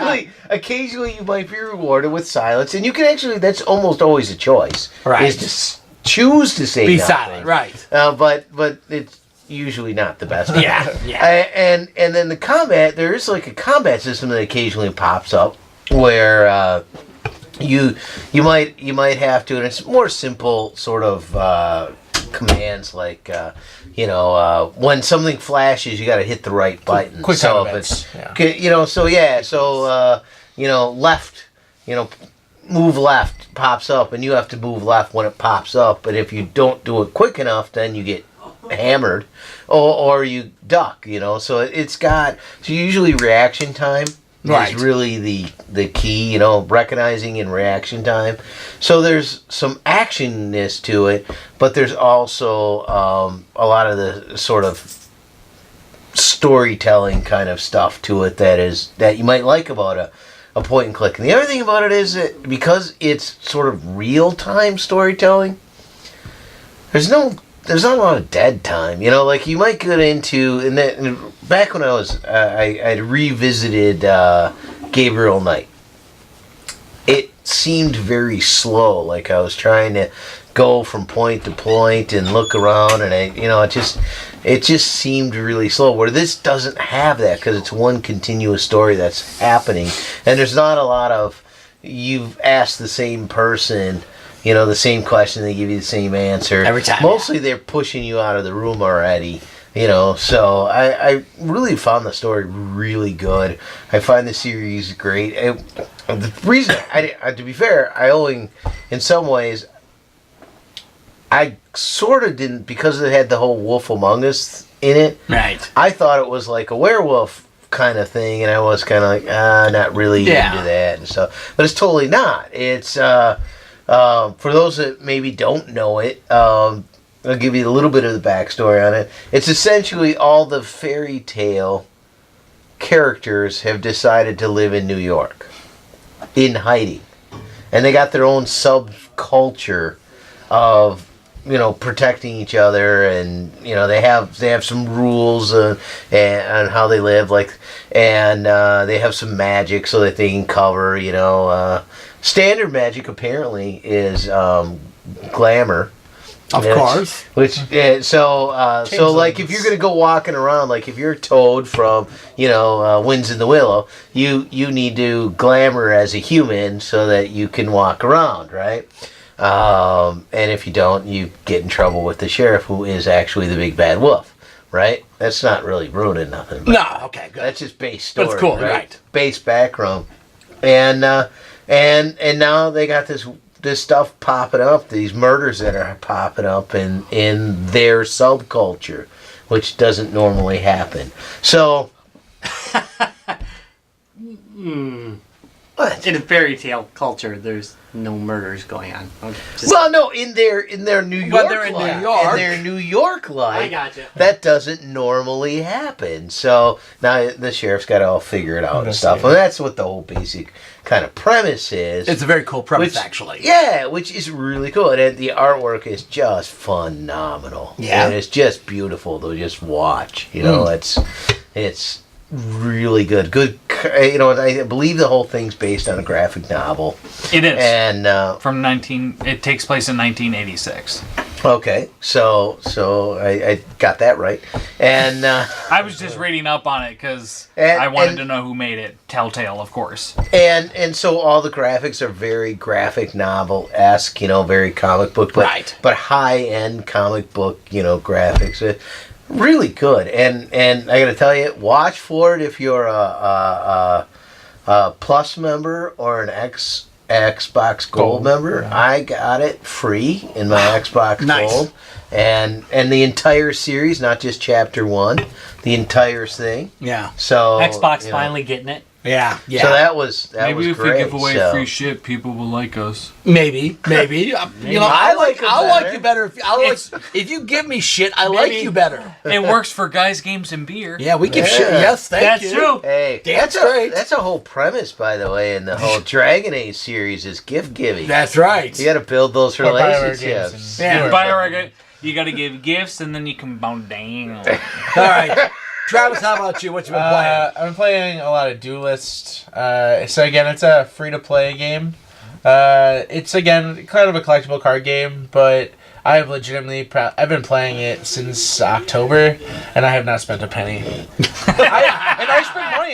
I mean, occasionally you might be rewarded with silence, and you can actually. That's almost always a choice. Right. Is to choose to say Be nothing. silent, right? But it's usually not the best. Yeah, yeah. And then the combat, there is like a combat system that occasionally pops up where you might have to, and it's more simple sort of commands like when something flashes, you got to hit the right button. Quick so combats, if it's left, move left pops up, and you have to move left when it pops up. But if you don't do it quick enough, then you get hammered, or you duck. So it's got usually reaction time. Right. Is really the key, recognizing and reaction time. So there's some actionness to it, but there's also a lot of the sort of storytelling kind of stuff to it that you might like about a point and click. And the other thing about it is that because it's sort of real time storytelling, there's not a lot of dead time. Like you might get into, and back when I revisited Gabriel Knight, it seemed very slow. Like I was trying to go from point to point and look around, and it just seemed really slow. Where this doesn't have that because it's one continuous story that's happening, and there's not a lot of you've asked the same person. The same question, they give you the same answer. Every time. Mostly they're pushing you out of the room already. So I really found the story really good. I find the series great. The reason, to be fair, I only, in some ways, I sort of didn't, because it had the whole Wolf Among Us in it. Right. I thought it was like a werewolf kind of thing, and I was kind of like, not really into that and stuff. But it's totally not. It's, for those that maybe don't know it, I'll give you a little bit of the backstory on it. It's essentially all the fairy tale characters have decided to live in New York in hiding. And they got their own subculture of, protecting each other, and they have some rules on how they live, and they have some magic so that they can cover, standard magic apparently is glamour. Of course. Which so like if you're gonna go walking around, like if you're Toad from Winds in the Willow, you need to glamour as a human so that you can walk around, right? And if you don't, you get in trouble with the sheriff, who is actually the big bad wolf, right? That's not really ruining nothing. But No, okay, good. that's just base story. That's cool, right? right. Base background, and now they got this stuff popping up, these murders that are popping up in their subculture, which doesn't normally happen. So, what? In a fairy tale culture, there's no murders going on. Okay, Well, no, in their New York But they're in life, New York. in their New York life, I gotcha. that doesn't normally happen. So now the sheriff's got to all figure it out and stuff, and that's what the whole basic kind of premise is. It's a very cool premise, actually. Yeah, which is really cool. And the artwork is just phenomenal. Yeah. And it's just beautiful to just watch. It's really good. I believe the whole thing's based on a graphic novel. It is. And It takes place in 1986. okay, so I got that right. And I was just reading up on it because And- I wanted and- to know who made it. Telltale, of course. and so all the graphics are very graphic novel-esque, very comic book, but high-end comic book, graphics. Really good, and I gotta tell you, watch for it if you're a Plus member or an Xbox Gold member. Yeah. I got it free in my Xbox Gold, and the entire series, not just Chapter 1, the entire thing. Yeah. So Xbox finally getting it. Yeah. So that was Maybe if great. we give away so. free shit, people will like us. Maybe. You know, I I like like it you better. If you give me shit, I like you better. It works for guys, games, and beer. Yeah, we give Yeah. shit. Yes, thank you. That's true. Hey, That's great. That's a whole premise, by the way, in the whole Dragon Age series is gift giving. That's right. You got to build those Or Bioware relationships. games Yeah. And Bioware, you got to give gifts, and then you can bounce down. All right. Travis, how about you? What you been playing? I've been playing a lot of Duelist. So again, it's a free-to-play game. It's again kind of a collectible card game, but I have legitimately I've been playing it since October, and I have not spent a penny.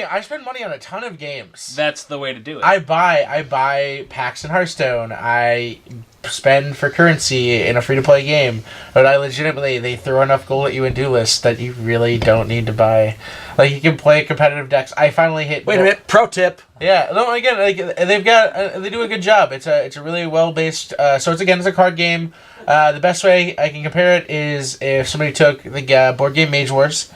I spend money on a ton of games. That's the way to do it. I buy packs in Hearthstone. I spend for currency in a free-to-play game, but I legitimately, they throw enough gold at you in Duelist that you really don't need to buy. Like, you can play competitive decks. I finally hit... Wait a minute. Pro tip. Yeah, no, again, like, they've got, they do a good job. It's a really well-based, so it's a card game. The best way I can compare it is if somebody took the board game Mage Wars,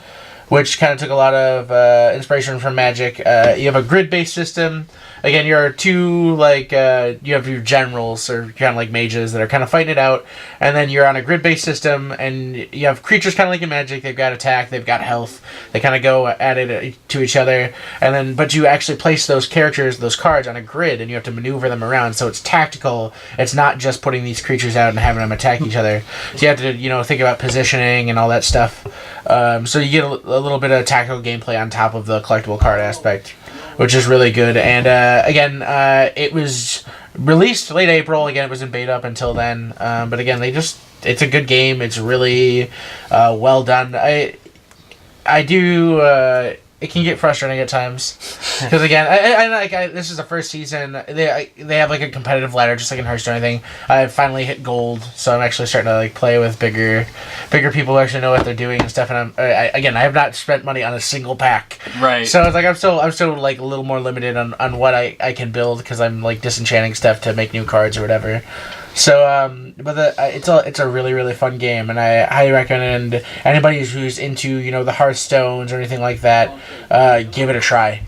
which kind of took a lot of inspiration from Magic. You have a grid-based system. Again, you're two, you have your generals, or kind of like mages, that are kind of fighting it out, and then you're on a grid-based system, and you have creatures kind of like in Magic. They've got attack, they've got health, they kind of go at it to each other, and then, but you actually place those characters, those cards, on a grid, and you have to maneuver them around, so it's tactical. It's not just putting these creatures out and having them attack each other. So you have to, think about positioning and all that stuff. So you get a little bit of tactical gameplay on top of the collectible card aspect, which is really good. And again, it was released late April. Again, it was in beta up until then. But again, it's a good game. It's really well done. It can get frustrating at times because again, this is the first season. They have like a competitive ladder, just like in Hearthstone. I think I finally hit gold, so I'm actually starting to play with bigger people who actually know what they're doing and stuff. And I have not spent money on a single pack. Right. So it's I'm still a little more limited on what I can build because I'm disenchanting stuff to make new cards or whatever. So, but it's a really, really fun game, and I highly recommend anybody who's into, the Hearthstones or anything like that, give it a try.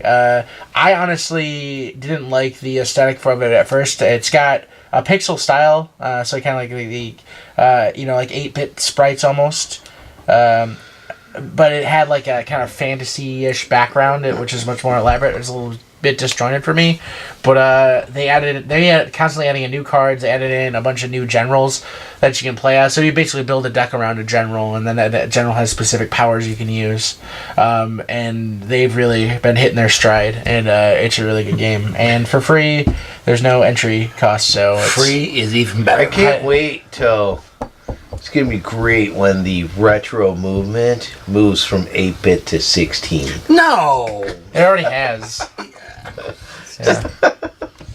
I honestly didn't like the aesthetic from it at first. It's got a pixel style, so kind of like the 8-bit sprites almost. But it had a kind of fantasy-ish background, which is much more elaborate. It's a little bit disjointed for me, but they constantly adding in new cards. They added in a bunch of new generals that you can play as. So you basically build a deck around a general, and then that general has specific powers you can use. And they've really been hitting their stride, and it's a really good game. And for free, there's no entry cost, so Free is even better. I can't wait till... It's going to be great when the retro movement moves from 8-bit to 16. No. it already has. Yeah.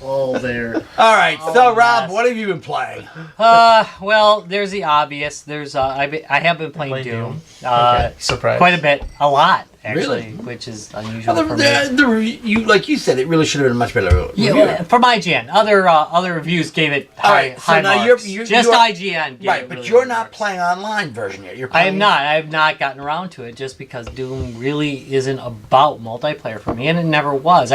Oh, there. All right. So, Rob, yes. what have you been playing? Well, there's the obvious. There's I have been playing Doom. Okay. Surprise. Quite a bit, a lot actually, Really? which is unusual Well, for me. you like you said, it really should have been a much better. Yeah, review. well, from IGN. Other reviews gave it All high, right, so high now marks. you're Just IGN. Gave Right, it but really you're high not marks. playing online version yet. You're I playing. am not. I have not gotten around to it just because Doom really isn't about multiplayer for me, and it never was.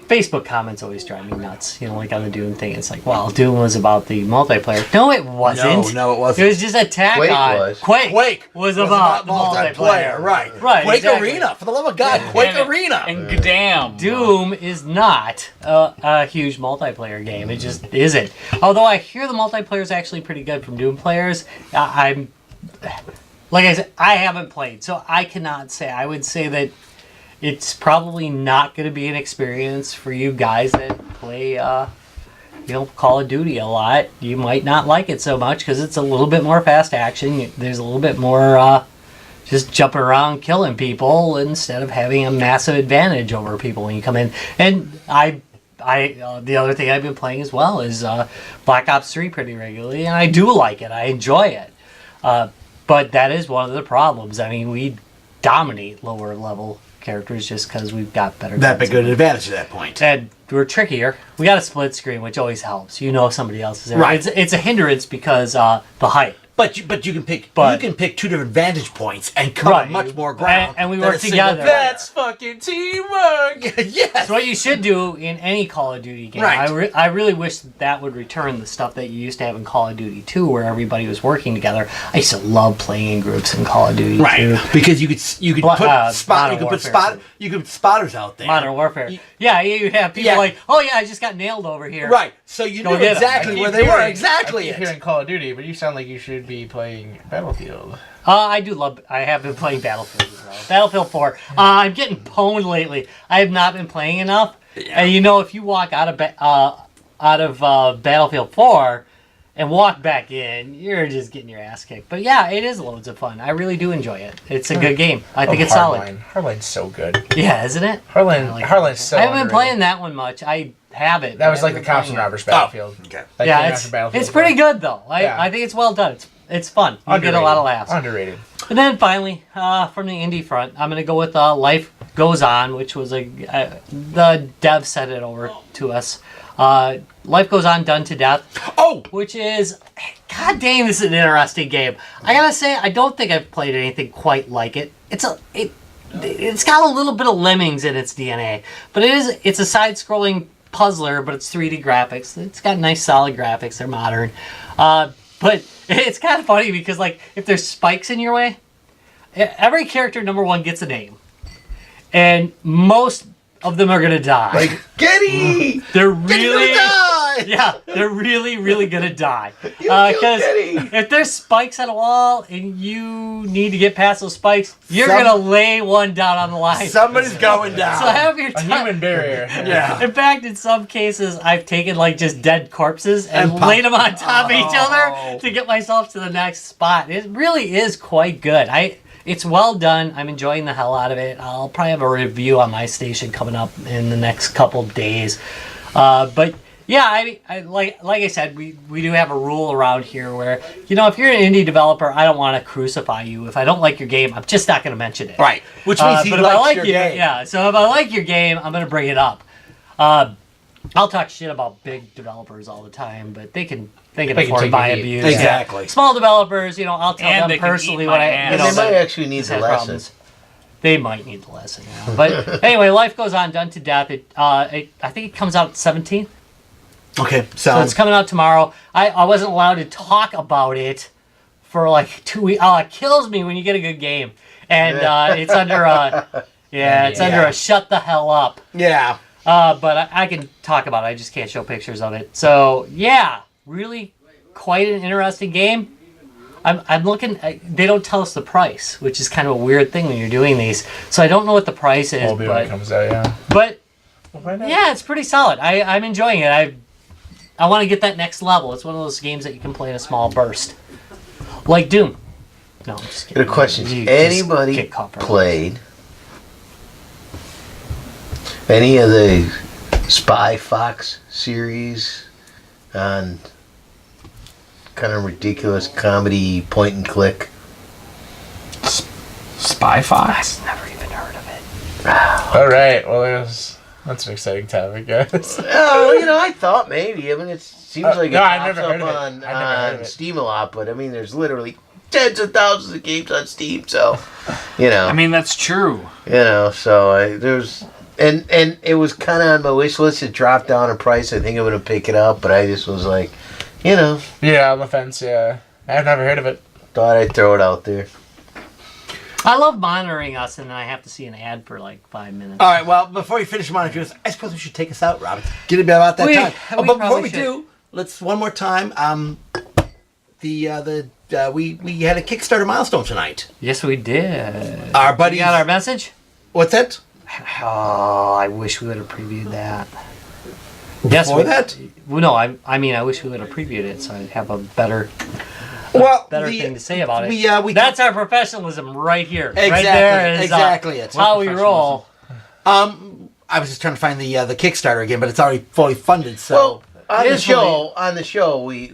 Facebook comments always drive me nuts. Like on the Doom thing, it's like, well, Doom was about the multiplayer. No, it wasn't. No, it wasn't. It was just attack Quake on. was. Quake was about the multiplayer. Right. Right, Quake exactly. Arena, for the love of God, Quake And- Arena. And damn. Doom is not a huge multiplayer game. It just isn't. Although I hear the multiplayer is actually pretty good from Doom players. Like I said, I haven't played, so I cannot say. I would say that it's probably not going to be an experience for you guys that play, Call of Duty a lot. You might not like it so much because it's a little bit more fast action. There's a little bit more just jumping around killing people instead of having a massive advantage over people when you come in. And the other thing I've been playing as well is Black Ops 3 pretty regularly, and I do like it. I enjoy it. But that is one of the problems. I mean, we dominate lower level characters just because we've got better That guns. big an advantage at that point. And we're trickier. We got a split screen, which always helps. Somebody else is there. Right. It's a hindrance because the height. But you can pick two different vantage points and cover Right. much more ground. And we than work a single together. player. That's fucking teamwork. Yes. So what you should do in any Call of Duty game, Right. I really wish that would return the stuff that you used to have in Call of Duty 2, where everybody was working together. I used to love playing in groups in Call of Duty 2. Because you could But, put spot Modern you could put Warfare. you could put spotters out there. Modern Warfare. Yeah, you have people Yeah. like, oh yeah, I just got nailed over here. Right. So you Go knew get 'em. exactly I where keep they were. hearing- Exactly I keep it. hearing Call of Duty, but you sound like you should be playing Battlefield. I do love. I have been playing Battlefield as well. Battlefield 4. I'm getting pwned lately. I have not been playing enough. And if you walk out of Battlefield 4 and walk back in, you're just getting your ass kicked. But yeah, it is loads of fun. I really do enjoy it. It's a good game. I think it's solid. Hardline's so good. Yeah, isn't it? Hardline's so I haven't been underrated. playing that one much. I have it. That but was I like the haven't been Cops and playing it. Robbers Battlefield. Okay. That Yeah, came it's, after Battlefield it's pretty 4. good though. Yeah. I think it's well done. It's fun. You get a lot of laughs. Underrated. And then finally, from the indie front, I'm going to go with Life Goes On, which was the dev sent it over to us. Life Goes On Done to Death. Oh! Which is, god dang, this is an interesting game. I gotta say, I don't think I've played anything quite like it. It's got a little bit of Lemmings in its DNA, but it's a side-scrolling puzzler, but it's 3D graphics. It's got nice, solid graphics. They're modern. But it's kind of funny because, like, if there's spikes in your way, every character, number one, gets a name. And most of them are going to die. Like, Getty! They're Getty's really... gonna die! Yeah, they're really, really going to die. You killed Because Getty! if there's spikes on a wall and you need to get past those spikes, you're Some- going to lay one down on the line. Somebody's going down. So have your A time. human barrier. Yeah. In fact, in some cases, I've taken like just dead corpses and And pop- laid them on top of each other to get myself to the next spot. It really is quite good. It's well done. I'm enjoying the hell out of it. I'll probably have a review on my station coming up in the next couple days. But yeah, I like I said, we do have a rule around here where, if you're an indie developer, I don't want to crucify you. If I don't like your game, I'm just not going to mention it. Right. Which means he but if I likes like your you, game. yeah. So if I like your game, I'm going to bring it up. I'll talk shit about big developers all the time, but they can afford take my the heat. abuse. Exactly. Yeah. Small developers, I'll tell And they them can personally eat what my I. ass. And they might actually need has the had lesson. problems. They might need the lesson, yeah. But anyway, Life Goes On Done to Death. I think it comes out 17th. Okay. So it's coming out tomorrow. I wasn't allowed to talk about it for like 2 weeks. Oh, it kills me when you get a good game. And it's under under a shut the hell up. Yeah. But I can talk about it. I just can't show pictures of it. So yeah, really quite an interesting game. I'm looking. They don't tell us the price, which is kind of a weird thing when you're doing these. So I don't know what the price is. Will be when it comes out, yeah. But We'll find out. yeah, it's pretty solid. I'm enjoying it. I want to get that next level. It's one of those games that you can play in a small burst, like Doom. No, I'm just kidding. Good question. You just Anybody get caught for played any of the Spy Fox series on kind of ridiculous comedy point and click? Spy Fox? Never even heard of it. All right. Well, that's an exciting topic, guys. Oh, I thought maybe. I mean, it seems like it no, I've pops never heard up of it. on, I've never heard of on it. Steam a lot, but I mean, there's literally tens of thousands of games on Steam, so I mean, that's true. so there's and it was kind of on my wish list. It dropped down in price. I think I'm gonna pick it up, but I just was like, Yeah, on the fence, yeah. I've never heard of it. thought I'd throw it out there. I love monitoring us, and then I have to see an ad for like 5 minutes. All right. Well, before you finish monitoring us, I suppose we should take us out, Robert. Get it about that We- time. we But before probably we should. do, let's one more time. We had a Kickstarter milestone tonight. Yes, we did. Our You buddy got our message? What's that? Oh, I wish we would have previewed that. Yes, Before that? Well, no, I mean, I wish we would have previewed it so I'd have a better thing to say about it. We That's our professionalism right here. Exactly, Right there is exactly it. how we roll. I was just trying to find the Kickstarter again, but it's already fully funded. So Well, on It the is show, we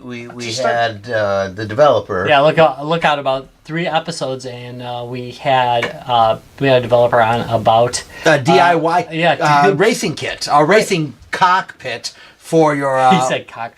had the developer. Yeah, look out about 3 episodes, and we had a developer on about DIY racing kit, a racing cockpit for your. he said cock.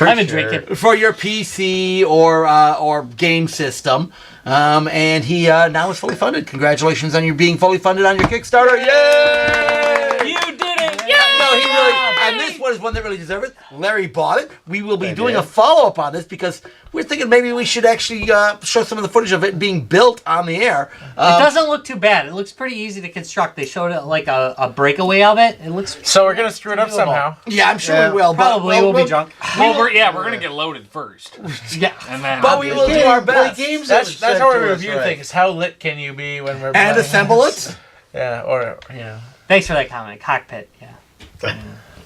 I've been drinking. for your PC or game system. And he now is fully funded. Congratulations on your being fully funded on your Kickstarter. Yay! You did it! No, he really. And this one is one that really deserves it. Larry bought it. We will be doing a follow-up on this because we're thinking maybe we should actually show some of the footage of it being built on the air. It doesn't look too bad. It looks pretty easy to construct. They showed it like a breakaway of it. It looks. So we're gonna screw it up doable. somehow. Yeah, I'm sure we will. Probably we'll be drunk. Well, we're gonna get loaded first. Yeah. And then But we will do our best. Games That's that how was we sent to us, review right. things. How lit can you be when we're And playing? assemble it. Yeah, or yeah. Thanks for that comment. Cockpit. Yeah.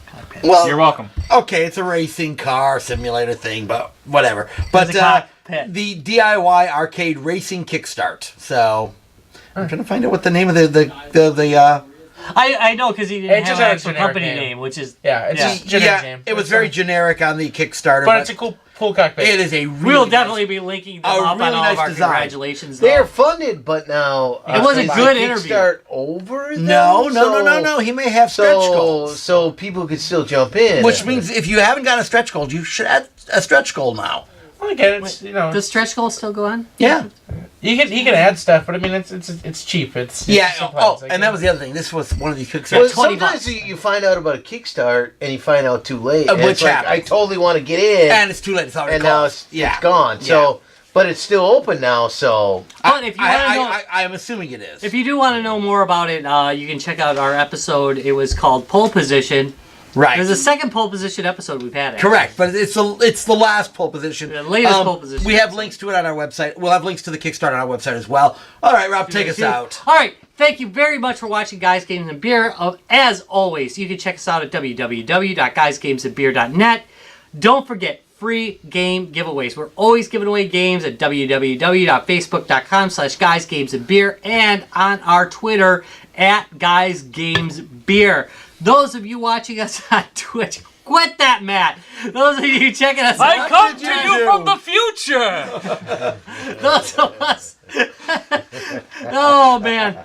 Cockpit. Well, you're welcome. okay, it's a racing car simulator thing, but whatever. But It's a cockpit. the DIY arcade racing kickstart. So I'm trying to find out what the name of the I know because he didn't It just have an had a actual generic company name. name, which is Yeah, it's just a generic name. it was very generic on the Kickstarter, but it's a cool cockpit. it is a really We'll nice- definitely be linking them a up really on all nice of our design. congratulations. They're though. funded, but now It was a is good the interview. Kickstart over. No. So- He may have stretch goals. So people could still jump in. Which means if you haven't got a stretch goal, you should add a stretch goal now. Well, again, it's Does stretch goals still go on? Yeah. he can add stuff, but I mean it's cheap. It's Yeah. simple. Oh, It's like, and that was the other thing. This was one of these well, Kickstarters. sometimes you find out about a Kickstart and you find out too late. And Which it's like, happens. I totally want to get in, And it's too late. It's already and now closed. it's gone. So, but it's still open now. So But if you want to know, I'm assuming it is. if you do want to know more about it, you can check out our episode. It was called Pole Position. right. It was the second pole position episode we've had. actually. Correct, but it's the last pole position. The latest pole position. We have links to it on our website. We'll have links to the Kickstarter on our website as well. All right, Rob, take us out. All right. Thank you very much for watching Guys, Games, and Beer. As always, you can check us out at www.guysgamesandbeer.net. Don't forget, free game giveaways. We're always giving away games at www.facebook.com/guysgamesandbeer and on our Twitter at guysgamesbeer. Those of you watching us on Twitch, quit that, Matt. Those of you checking us out. I come to you from the future. Those of us. Oh, man.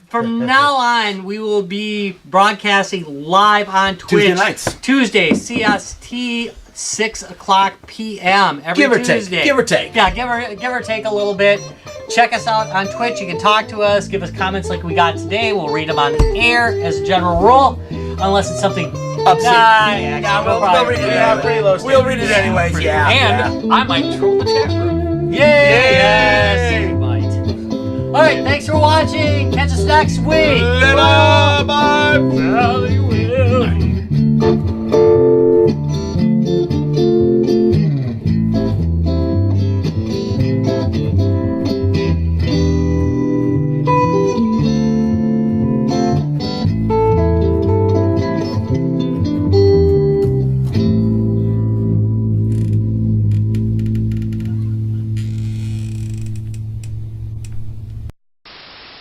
From now on, we will be broadcasting live on Twitch. Tuesday nights. Tuesday, CST, 6 o'clock p.m. every Give or take. Tuesday. Give or take. Yeah, give or take a little bit. Check us out on Twitch. You can talk to us, give us comments like we got today. We'll read them on the air as a general rule, unless it's something Obscene. we'll read it. Yeah, pretty low We'll read it anyways. Yeah. And I might troll the chat room. Yay! Yes, you might. All right, thanks for watching. Catch us next week. Bye. Bye.